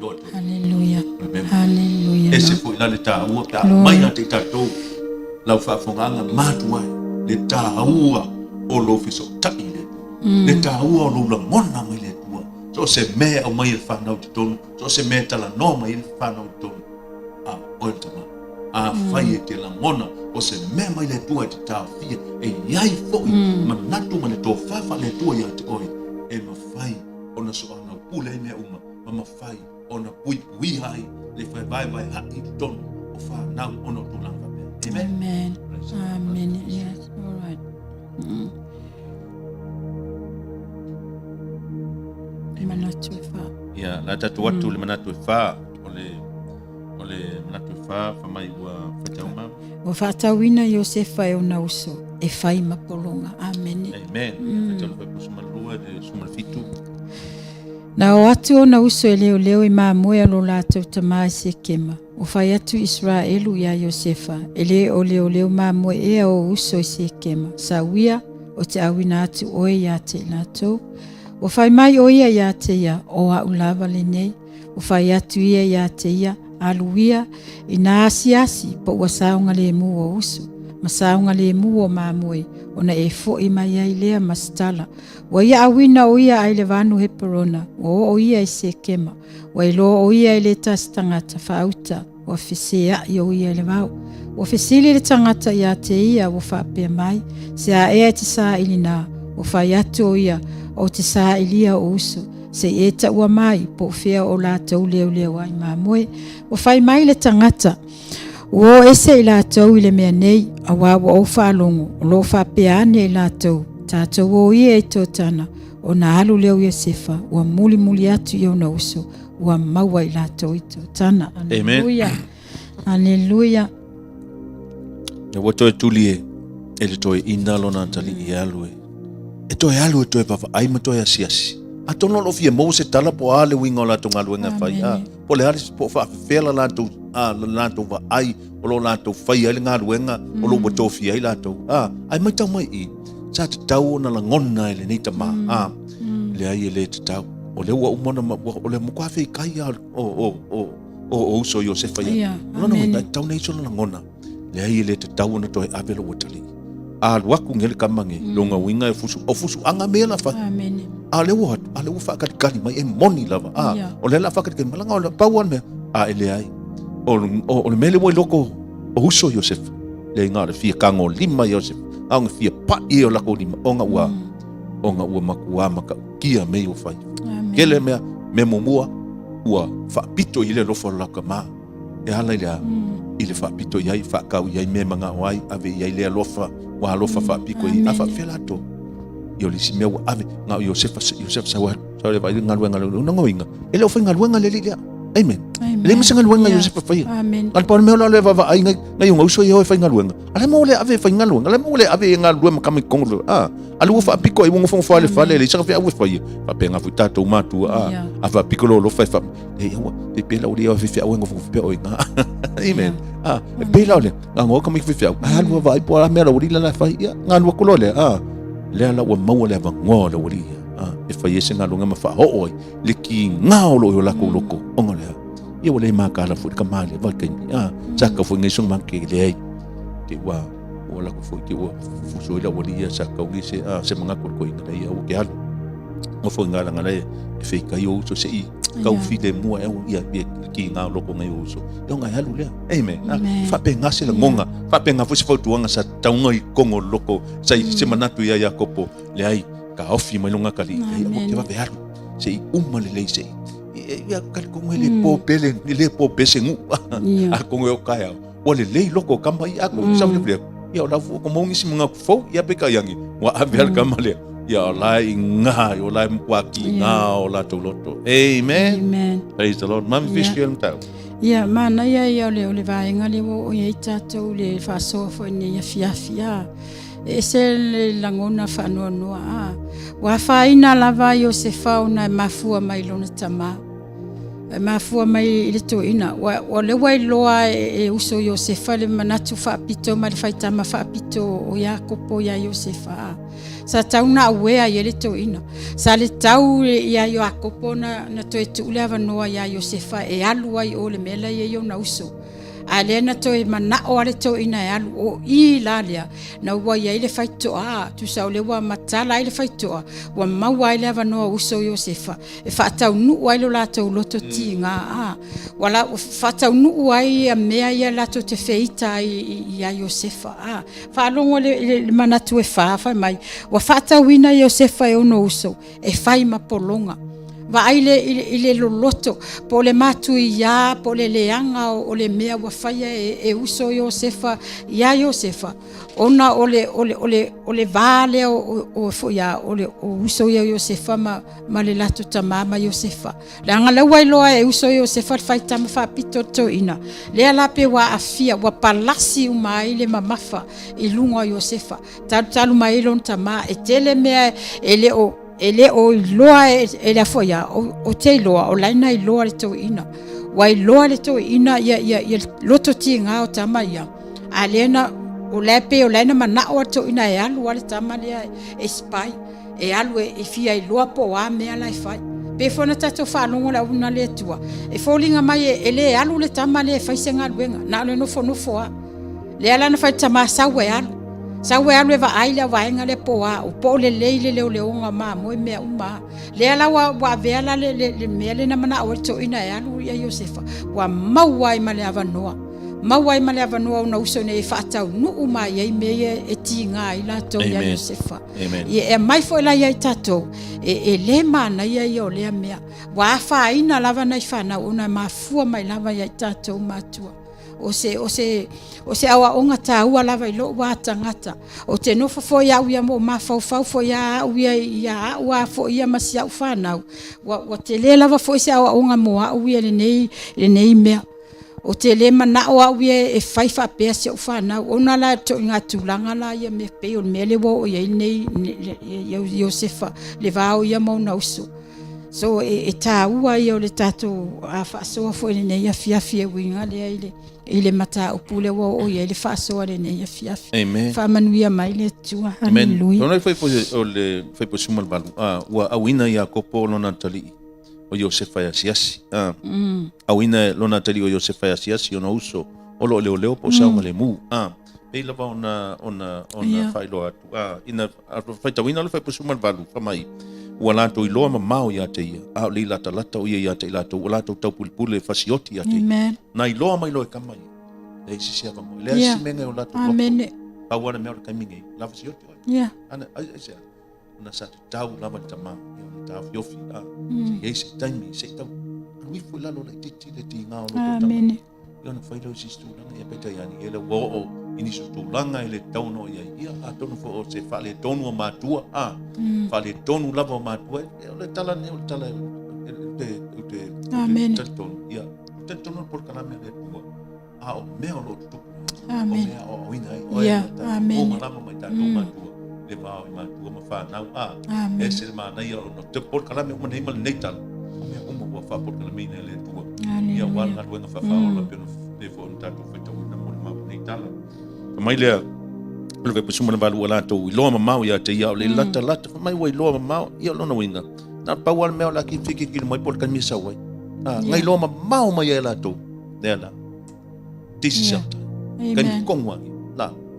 Lord hallelujah hallelujah ese foi la le taua ta mai na te tatou lau whaafonga matua le taua o lo fiso ta'i le taua o lo la mona mai le tua so se mea o mai le whanau te tonu so se mea tala no mai le whanau te tonu o le tama whai e te la mona o se mea mai le tua te tau fia e iai foi manatu ma le tō whafa le tua ia te oi e ma whai o na so ana pule e mea uma ma whai ona pui hai le FAAVAEVAE'I haki tonu o FANAU ona tulanga pe amen amen yes all right manatu fa ya la tatu watu le manatu fa ole manatu fa mai wa fatauma o fatawina Iosefa e ona uso e fai mapolonga amen amen tatu fa suma lua de suma fitu Na o atu ona uso e leo leo I mamoe lo latou tamai se kema. O fai atu Israelu ia Iosefa. Ele o leo mamoe e o uso se kema. Sawia o te awina atu oe ia te latou. O fai mai o ia te ia o a ulava le nei. O fai atu ia te ia aluia ina asi po ua saunga le mu o uso. Ma saunga le mu o mamoe. Ona e fo I mai ai lea mastala. Wa ia awina o ia ai le vanu he perona. O ia I se kema. Wa ilo o ia I le tas tangata whauta. Wa fisea I o ia le vau. Wa fisili le tangata ia te ia wa whapea mai. Se a ea te saa ilina. Wa whai atu o ia o te saa ilia o uso. Se e ta ua mai po fea o la tau leo ai mamoe. Wa whai mai le tangata. Wo ese I la tau I le mea nei. A wawa o whalongo. O lo whapea ane I la tau. Tātou o ia I tōtana. O na alu leo Iosefa. Ua muli atu I ona uso. Ua maua I la tau I tōtana. Aleluia. Aleluia. E wato e tuli e le toe inalo na tali I alue. E toe alu e toe papa ai ma toe asiasi. A tono lo fia mo se tala po ale winga o la tonga luenga fai. Po le haris po fa fela la tu la tu va ai o lo la tu fai ai nga luenga o lo wato fia ai la tu. Ai mai tau mai I. Sa te tau na la ngona ele nei tama. Le ai ele te tau. O le ua umona o le mukawhi kai o uso Iosefa ia. Nona mai tau nei so na ngona. Le ai ele te tau na toi avelo watali. A luaku ngele kamange longa winga e fusu anga mea la fa. Amen. A le ua whakatikani mai e moni lava. O le la whakatikani malanga o le pauan mea. Ele ai. O le mele mo loko o uso Iosefa. Le ngare fia kango lima Iosefa. Aunga fia pa I o lako lima. Onga ua makua maka kia mei o fai. Kele mea me momua ua FAAPITO I le lofo laka maa. E hala I lea. I le FAAPITO iai whakau iai me manga oai ave iai le alofa wa alofa FAAPIKO I afa felato. I o lisi mea ua ave ngau Iosefa sawa le vai ngaluenga le unangoinga. Ele o fai ngaluenga le lilea. Amen. Le misa ngaluenga Iosefa fai. Amen. Al pa mea le va ai ngai unga uso I fai ngaluenga. Ale mo le ave fai ngaluenga. Ale mo le ave ngaluenga kami kongo. Alu FAAPIKO I mo fo fale le saka fai ave fai. Pa penga fu tato matu a FAAPIKO lo fai fa. E pela o le ave fai awenga fu pe oinga. Amen. Pela le ngo kami fai. Alu vai po la mera o li la fai. Nganu ko le le ala ua mau le ngo le o li. E fai ese ngaluenga ma fa ho le ki ngao lo la ko loko. Onga le. Ia wale maka la fu ka male va ke saka fu ngai sung manke le ke wa wala ko fu ke wa fu so la wali ia saka ngi se manga ko inga ia o ke al o fu ngala ngala e fe ka yo so se I ka u fi de mo ia ki nga lo ko ngai o so yo ngai halu le amen fa pe nga se la ngonga fa pe nga fu se fa tuanga sa taunga I kongo loko sai se manatu ia Iakopo le ai ka ofi mai longa kali o ke va be halu se umma le se ia kali ko ele po pele ni le po pesengu a ko o kaya o le loko kama ia ko sa le ia o la fu ko mongi si mga fo ia be ka yangi wa avel kama le ia la inga o la mkwaki nga o la toloto amen praise the Lord mam fishion tau ia mana ia le vai ngali o ia tato le fa so fo ni fia e se langona fa no wa fa ina lava Iosefa una mafua mai lona tama mafua mai le to ina o le wai loa e uso Iosefa le manatu FAAPITO ma le faitama FAAPITO o Iakopo ia Iosefa sa tauna wea ia le to ina sa le tau ia Iakopo na to e tu le avanoa ia Iosefa e alu ai o le mela ia na uso alena to mana o ale to ina alu o I lalia na wa ia le faito tu sa le wa matala ile faito wa mawa ile avanoa uso Iosefa e fata nu wa ile la to loto tinga wala fata nu wa ia mea ia la to te feita ia Iosefa fa longo le manatu e fa mai wa fata wina Iosefa e ono uso e fai mapolonga va ile loloto po le matu ia po le leanga o le mea wa faia e uso Iosefa ia Iosefa ona ole vale o fo ia ole uso ia Iosefa ma le lato tamama Iosefa la ngala wa loa e uso Iosefa faita ma FAAPITO to ina le ala pe wa afia wa palasi uma ile mamafa ilunga Iosefa talu mai lon tama e tele mea ele o ele o iloa ele afoia o te iloa o laina iloa le to ina wa iloa le to ina ia loto tinga o tama ia alena o lepe o laina mana o to ina e alu wale tama le e spai e alu e fia iloa po wa me ala fai pe fona tato fa longo la una le tua e folinga mai ele alu le tama le fai senga luenga na le no fo a le ala na fai tama sa we alu sa we alu va aila va enga le po a o po le le onga ma mo me uma le ala wa vela le mele na mana o to ina e alu ia Iosefa wa mawai male avanoa mawai male avanoa una usone fa tau nu uma ia me e tinga ila to ia Iosefa e mai foi la ia tato e le mana ia io le mea wa fa ina lava na fana una mafua mai lava ia tato matua o se awa onga ta ua lava ilo wa tangata o te no fo ya uia mo ma fo ya uia ya wa fo ia masia FANAU wa te le lava fo se awa onga mo uia le nei mea o te le mana o uia e fai fa pe se FANAU ona la to nga tulanga la ia me pe o mele wo ia nei Iosefa le va o ia mo na uso so e ta ua ia o le tato a fa so fo le nei afia winga le ile mata o pule wo ia le fa so le nei afia fa manuia mai le tua haleluia ona foi po sumal balu wa awina Iakopo lona tali o Iosefa ya siasi awina lona tali o Iosefa ya siasi ona uso o lo leo po sa le mu pe lava ona failo atu ina fa tawina lo foi po sumal balu fa mai wala to iloa mamao ya te ia a le lata o ia ya te lato wala to tau pulpule fasioti ya te na iloa mai lo e kamai le sisia va mo le simenga o lato amen pa wana me o kamingi la fasioti ana ai na sa tau lava tama ya ta fiofi ye se taimi se tau mi fu la lo le titi le tinga o lo amen yo na failo sistu na ya peta yani ele wo ini sutu langa ele tauno ia a tonu fo se fale tonu matua fale tonu lava matua le tala te amen tonu ia te tonu por kalame le tua o me o lo tu amen o ina amen o lava mai ta no matua le va o matua ma FANAU ese ma na ia no te por kalame o nei mal nei tal me o mo fa por kalame le tua ia wala luenga fa o la pena le fo ta to fa tau na mo ma nei tal mai le ve pusuma na valu ala to lo mamau ya te ia le lata mai wai lo mamau ia lo na winga na pa wal me la ki fiki ki mai por kan mi sa wai ngai lo mamau mai ela to dela tisa kan kongwa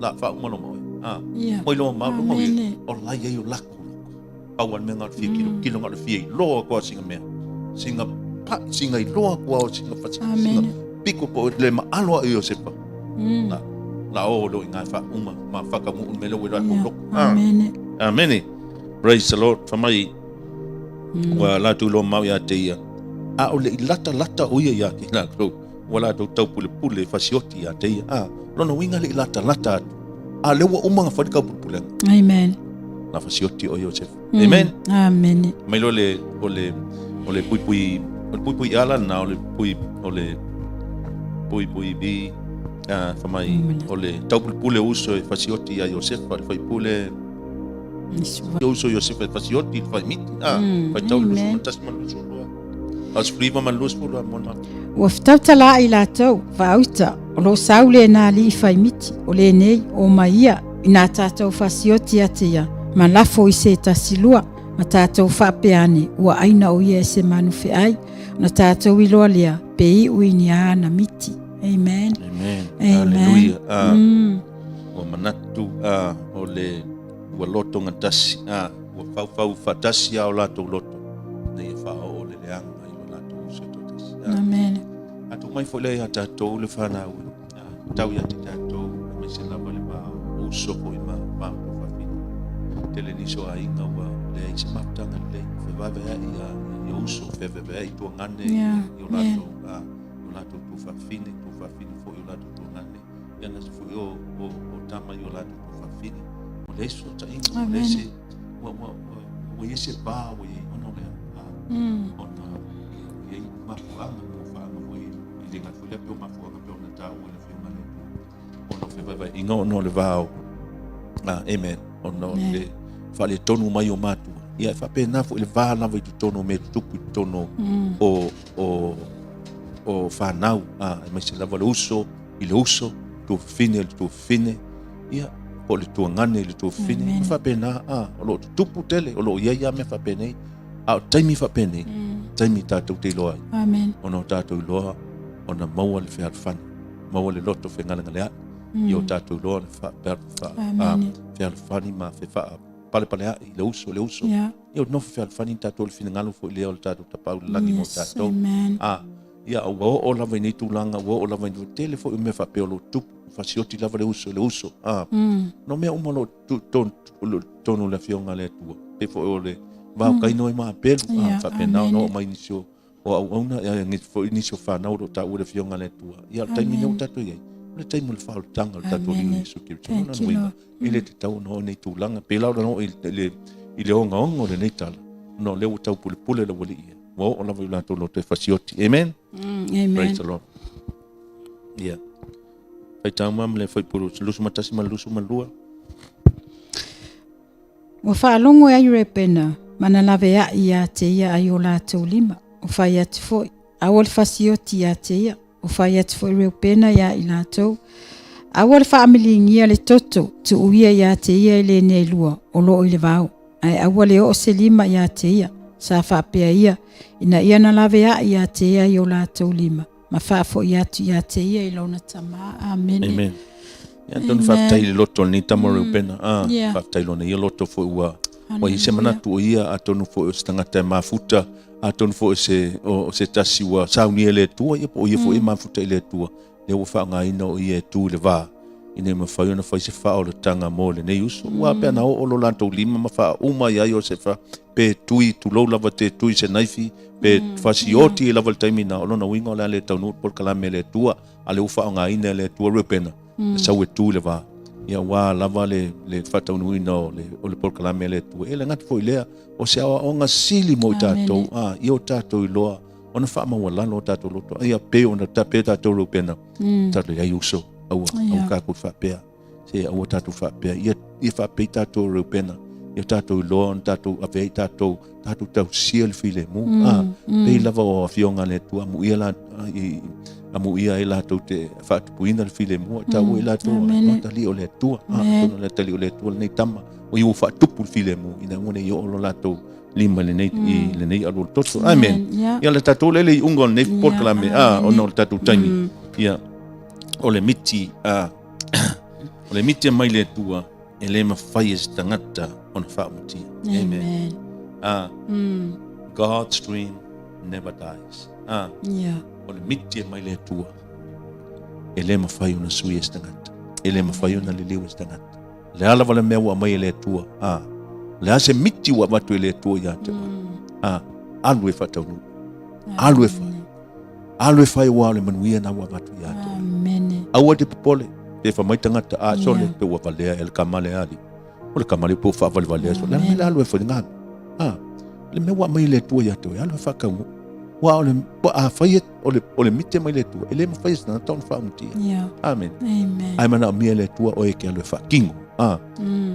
la fa mo lo mai mai lo mamau lo mai o la ia yo la pa wal me ngal fiki ki lo ngal fiki lo ko singa me singa lo ko singa fa singa piko po le ma alo Iosefa la o lo inga fa ma fa ka mu melo we la ko amen praise the Lord fa mai wa la tu lo mau ya te ia o le lata o ia ya ki na ko wala do tau pule fasioti ya te ia lo no winga le lata le wa umanga fa ka pule amen na fasioti o Iosefa amen mai lo le pui ala na o le pui bi fa mai o le tau pule uso e fasioti a Iosefa fai pule uso Iosefa e fasioti fai miti fai tau luso tas man luso as friva man luso pula mon wa ftala ila tau fauta lo saule na li fai miti o le nei o maia ina tatou fasioti atia ma lafo ISETA silua ma tatou faapeane ua aina o ia se manu fe ai na tatou iloa lea pei uini ana miti amen haleluya o manatu o le ua loto ngatasi ua fau fatasi o latou loto nei fa o le leanga i lo latou uso totasi amen atu mai fo le tatou le FANAU tau ia te tatou mai se lava le ba uso ko i ma tele niso ainga wa le se matanga le FAAVAEVAE'I ia uso FAAVAEVAE'I to ngane yo lato tu fa fine fo yo lato to ngane ya na fo yo o tama yo lato tu fa fine o le so ta inga le se wa yese ba wa ono le ona ye ma fa mo fa mo i le nga fo le pe ma fo pe ona ta o le fe ma le ono FAAVAEVAE'I no le vao amen ono le fa le tonu mai o matu ia whapena fo le vā lava I tu tono me tupu I tu tono o whanau e mai se lava le uso I le uso tu fine le tu fine ia po le tu ngane le tu fine whapena o lo tupu tele o lo ia me whapene a taimi whapene taimi tātou te loa Amen. ono tātou loa ona maua le whea whani maua le loto whengalanga lea I o tātou loa le whea whani ma whea pale I le uso ia o nofu whea whani tātou le whina ngalu fo I leo le tātou tapau le langi mo tātou ia o lava I nei tūlanga o lava I nei tele fo I me whapeo lo tupu fasioti lava le uso no mea umalo tonu le fionga le tua pe fo o le vau kaino I maa pelu whapena no mai nisio o auna ia ngi fo inisio whanau lo tau le fionga le tua ia taimi neu tatu iei le taimi le whao tanga le tatu liu Yesu Kiristo ile te tau no nei tūlanga pe lau no I le onga le nei tala no leo tau pule la wali ia o lava I lato lo te fasioti amen praise the Lord yeah pai tau mam le foi puru lusu matasi ma lusu malua o whaalongo ai repena mana lawe ia te ia ai o lātou lima o whai ati foi awol fasioti ia te ia o whai ati foi repena ia I lātou awol whaamilingia le toto tu uia ia te ia le nei lua o loo I le vau ai awol e o se lima ia te ia sa whapea ia ina ia na lawe ia te ia I o lātou lima ma whaafo ia tu ia te ia I launa tama amen ia tonu whaftai le loto ni tamo repena whaftai lona ia loto fo ua o I se manatu o ia a tonu fo o se tangata mafuta a tonu fo o se tasi ua sauni e le tua ia po ia fo mafuta I le tua le ua whaanga ina o ia tu le vā ina ma whai ona whai se wha o le tanga mo le nei uso ua pia na o lo lantou lima ma wha uma ia IOSEFA pe tui tu lau lava te tui se naifi pe fasioti lava le taimi na olona winga o le taunu por kalame le tua a le ufa o ngā ina le tua repena le sau e tu le vā ia wā lava le whataunu ina o le por kalame le tua ele ngati fo I lea o se awa o ngā sili mo I tātou I o tātou I loa ona wha maua lalo o tātou loto ia pe ona pe tātou repena tātou ia uso au kākou whapea se au tātou whapea ia whapea tātou repena ia tātou loa tātou avei tātou tau sia le file mu pe lava o fionga le tua mu ia la amu ia la tau te whaatupuina le file mu tau ia la tua tali o le tua tono le tali o le tua nei tama o iu whaatupu le file mu ina ngone I o la tau lima le nei alo toto amen ia le tātou le ungo nei porkalame o no le tātou taimi ia o le miti o le miti mai le tua e le mawhai e tangata o na whaamutia amen God's dream never dies o le miti e mai le tua e le mawhai o na sui e tangata e le mawhai o na liliu e tangata le ala wale mea ua mai e le tua le ase miti ua watu e le tua ia te alu e whataunu alu e whai ua le manuia na ua watu ia te aua te popole te whamai tangata sole pe ua valea e le kamale ali o le kamale po whaavale valea so le mele alu e whai ngāmi le mea ua mai le tua ia te alu e whakaungu wa o le whai o le mite mai le tua e le mawhai e sana taun whaamutia amen ai mana o mia le tua o e ke alu e whakingo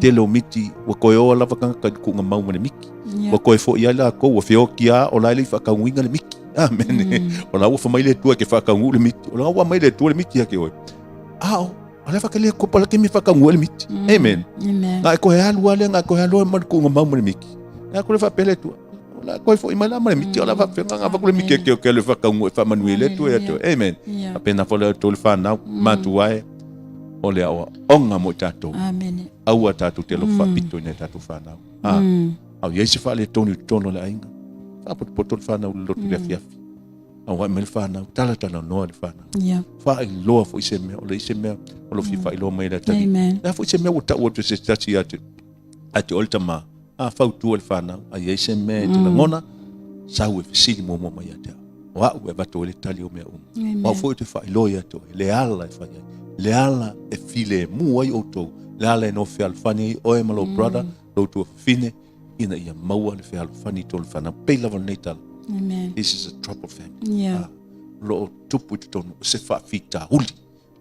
te leo miti wa koe o lava kanga ku ngā mauma le miki wa koe fo ia la ko wa feo kia o lai le whakaunguinga le miki amen o la ua whamai le tua ke whakaungu le miti o la ua mai le tua le miti ake oi ala whakale ko pala ke mi whakaungu le miti amen ngā e koe alu ale ngā koe alu ma ku ngā mauma le miki ngā koe whapele tua la koe fo ima la ma le miti o la whawhenga ngā whakule miki ake o ke le whakaungu e whamanui le tua e tua amen apena fo le tolu whanau matuae o le awa onga mo tātou aua tātou te lo FAAPITO nei tātou whanau au yeise wha le tonu tono le ainga whapoto le whanau le lotu le afiafi au wai me le whanau tala noa le whanau wha i loa fo ise mea o le ise mea o lo fifa i loa mai le tali la fo ise mea o tau atu se tati ate olta ma whautua le whanau a yeise mea te langona sau e fisili mo mai atea o au e vato le tali o mea o fo te wha i loa ato le ala e whai le ala e file mu ai outou le ala e no fe alfani o e malo brother lo tu fine ina ia maua le fe alfani tol fana pe lava nei tal amen this is a trouble family lo tupu tono se fa fita huli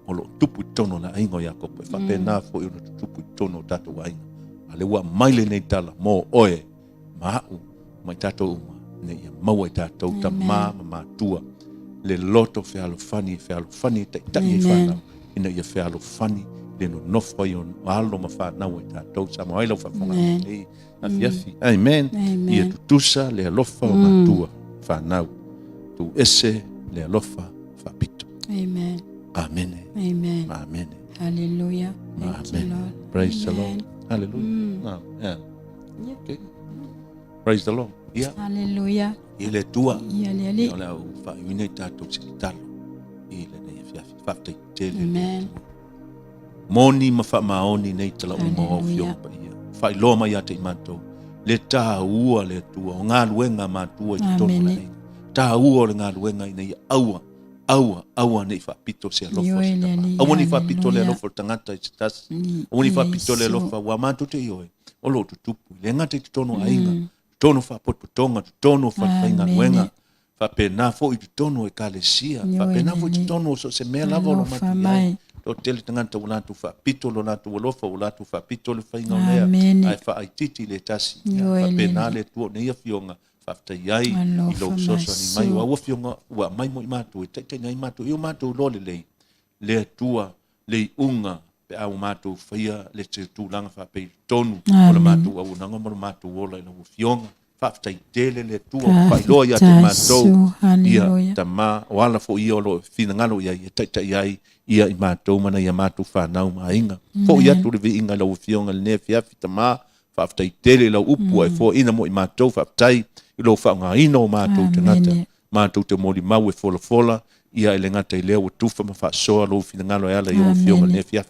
o lo tupu tono na ingo Iakopo fa pe na fo yo tupu tono tato wai ale wa maile nei tal mo oe mau mai tātou uma ne ia maua i tātou ta mā matua le loto fealofani tai whanau ina ia fealofani le no nofa i on alo ma whanau i tātou sa mo aila whafonga nei a fiafi amen ia tutusa le alofa o matua whanau tu ese le alofa FAAPITO amen hallelujah amen praise the Lord hallelujah okay praise the Lord hallelujah ile tua le ole au fa ina tātou talo ile nei fiafi faftai tele moni ma fa maoni nei tala uma o fio pa ia fa ilo mai ate mato le ta ua le tua o ngā luenga matua i tonu nei ta ua le ngā luenga i nei aua nei FAAPITO se alofa aua nei FAAPITO le alofa tangata i tas aua nei FAAPITO le alofa wa matu te ioe o lo tutupu le ngata i tono ainga tono fa potonga tono fa fainga luenga fa pena fo i tono e kalesia fa pena fo i tono so se mea lava lo matu to tele tangata wala tu FAAPITO lo na tu alofa wala tu FAAPITO le fainga lea ai fa ai titi le tasi fa pena le tuo nei afionga fa tai i lo soso ni mai wa afionga wa mai mo matu e tai nei matu io matu lo le tua le unga pe au matu faia le tu langa fa pe tonu o le matu au nanga mo matu ola i lo fionga fa tai tele le tua fa lo ia te matu ia tama wala fo ia lo fina ngalo ia tai ia i matu mana ia matu FANAU mainga fo ia tu le inga lo fionga le nefia fitama fa tai tele lo upu ai fo ina mo i matu fa tai i lo fa nga ino matu tenata matu te moli mau e fola ia ele ngata i leo tufa ma fa so lo fina ngalo ala ia fionga le nefia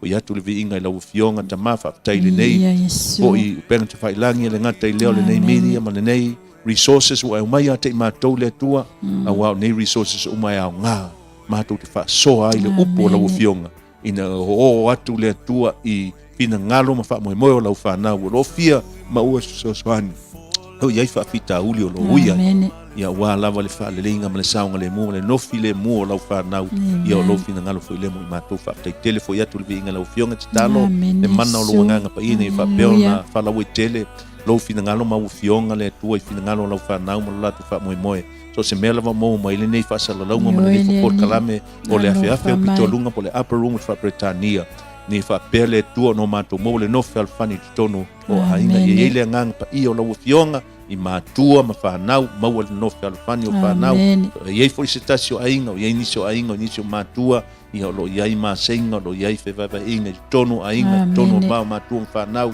o ia tu le inga lo fionga tama fa tai le nei o i penga te failangi le ngata i leo le nei media ma le nei resources o mai ate matu le tua au nei resources o mai au nga matu te fa so ai le upo lo fionga ina o atu le tua i fina ngalo ma fa mo lo FANAU lo fia ma o so swani o ia fa fita uli o lo uia ia wa lava le fa le linga ma le saunga le mo le no file mo lo FANAU ia lo fina ngalo foi le mo matu fa te telefo ia tu le inga lo fionga talo le mana lo nganga pa ina fa peona fa la we tele lo fina ngalo ma o fionga le tua fina ngalo lo FANAU mo la tu fa mo so se mela va mo mai le nei fa sala lo mo le fo kalame o le afiafe o pitolunga po le upper room fa Britania ni fa pele tua no mato mo le no fel fani tono o ainga ye le ngang pa i o lo fionga i matua ma FANAU ma o no fel fani o FANAU ye fo sitasio ainga ye inicio matua i o lo ye ma senga lo ye fe va inga tono ainga tono ba matua FANAU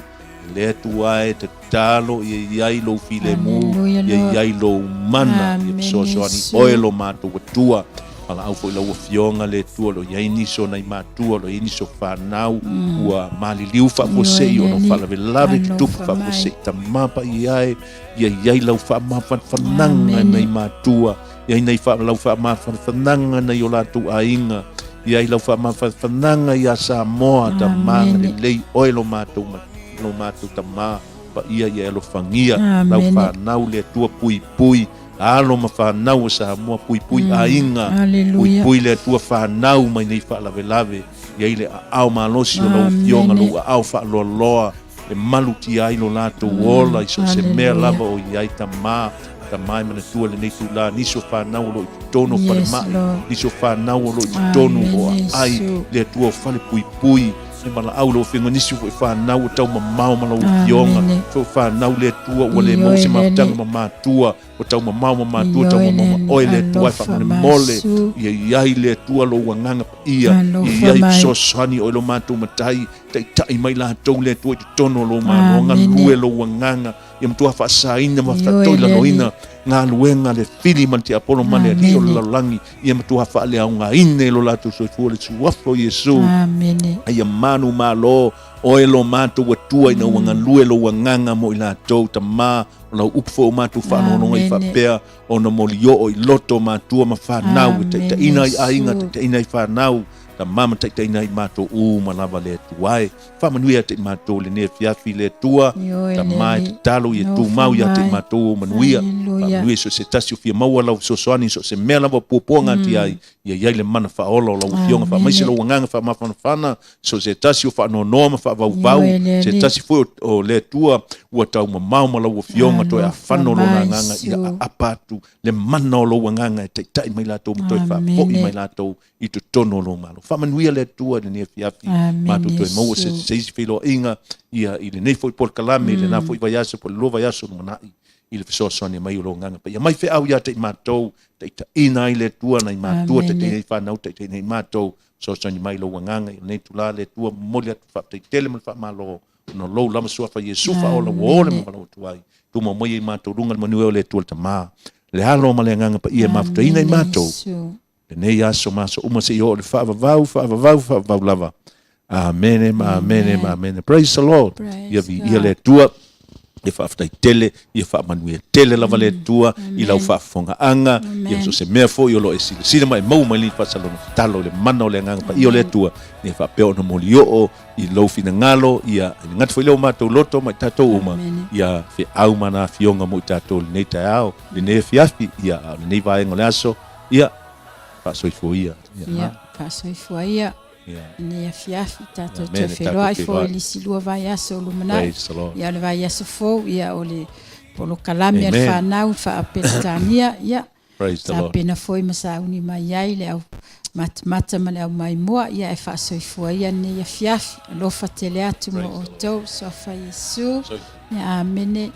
le tua e te talo ye lo file mu ye lo mana so ani oilo matua tua ala au foi lo fionga le tua lo yaini so nai matua lo yaini so FANAU ua maliliu fa fosei ono fala velave tu fa fosei tamapa iai lau fa ma fananga nai matua ia nei fa lau fa ma fananga nai ola tu ainga ia lau fa ma fananga ia Samoa tamanga le lei oilo matu lo matu tama pa ia lo fangia lau FANAU le tua pui alo ma FANAU Samoa pui ainga pui le tua FANAU mai nei fa lave ia ile au malosi lo fionga lo au fa loa e maluti ai lo lato ola iso se mea lava o ia tama mai mana tua le nei tu la niso FANAU lo tono fa ma niso FANAU lo tono o ai le tua fa le pui e mala au lo finga nisi fo FANAU tau mamau mala o fionga fo FANAU le tua o le mo se matanga mamatua o tau mamau mamatua tau mamau o le tua fa mole ia le tua lo wanganga ia so sani o lo matu matai tai mai la tau le tua tono lo manonga lue lo wanganga ia mtua fa saina ma fa toila loina nga luenga le fili man te apolo mane li o la langi ia mtua fa le aunga ine lo latu so fu le suafo Yesu ia manu malo o elo matu watua ina wanga lue lo wanganga mo ila tau tama o upfo matu fa no i fa pea o no molio o loto matua ma FANAU te ina ai ainga te ina FANAU ta mama taitaina i matou uma lava le tuai faamanuia te matou lenei fiafi le tua ta mai te talo ia tumau ia te matou manuia faamanuia so se tasi o fia maua lau sosoani so se mea lava puapuaga ati ai ia iai le mana faaolo lau fioga faamaisi lau agaga faamafanafana so se tasi o faanoanoa ma faavauvau se tasi foi o le tua ua taumamao ma lau fioga toe afano lona agaga ia apa atu le mana o lou agaga e taitai mai latou ma toe faafo'i mai latou i totono lo malo faamanuia le tua lenei fiafi matou toe maua se seisi feiloaʻiga ia i lenei foi po le kalame le na foi vaiaso po le lua vaiaso no manaʻi i le fesoasoani mai o lo agaga pa ia mai feʻau iā te i matou taʻitaʻina ai le tua na i matua taʻitaʻina i fanau taʻitaʻina i matou soasoani mai lou agaga i lenei tulā le tua momoli atu faapetaitele ma le faamalo no lou lama suafa iesu faaola ua ole ma malau atu ai tumaumai ai matou luga le manuia o le tua le tamā le alo ma le agaga pa ia mafutaina i matou lenei aso maso uma se o le faavavau lava amen praise the lord ia le tua ia faafetaitele ia faamanuia tele lava le tua i lau faafofogaaga ia so se mea foʻi o lo e silasila ma e mau mai lii faasalona fetalo le mana o le agaga pa ia o le tua ia faapea ona molioo i lou finagalo ia i gati foi leo matou loto ma i tatou uma ia feʻau mana fioga mo i tatou lenei taeao lenei fiafi ia lenei vaega o le aso ia faasoifuaia faasoifuaia nei afiafi tatou te wheroa i fo i silua vai aso o lumana ia le vai aso fo ia o le polo kalami al whanau whaapetania ia ta pena fo i masauni mai ai le au mata ma le au mai moa ia e whaasoifua ia nei afiafi alofa tele atu mo o tau sofa Yesu ia amene.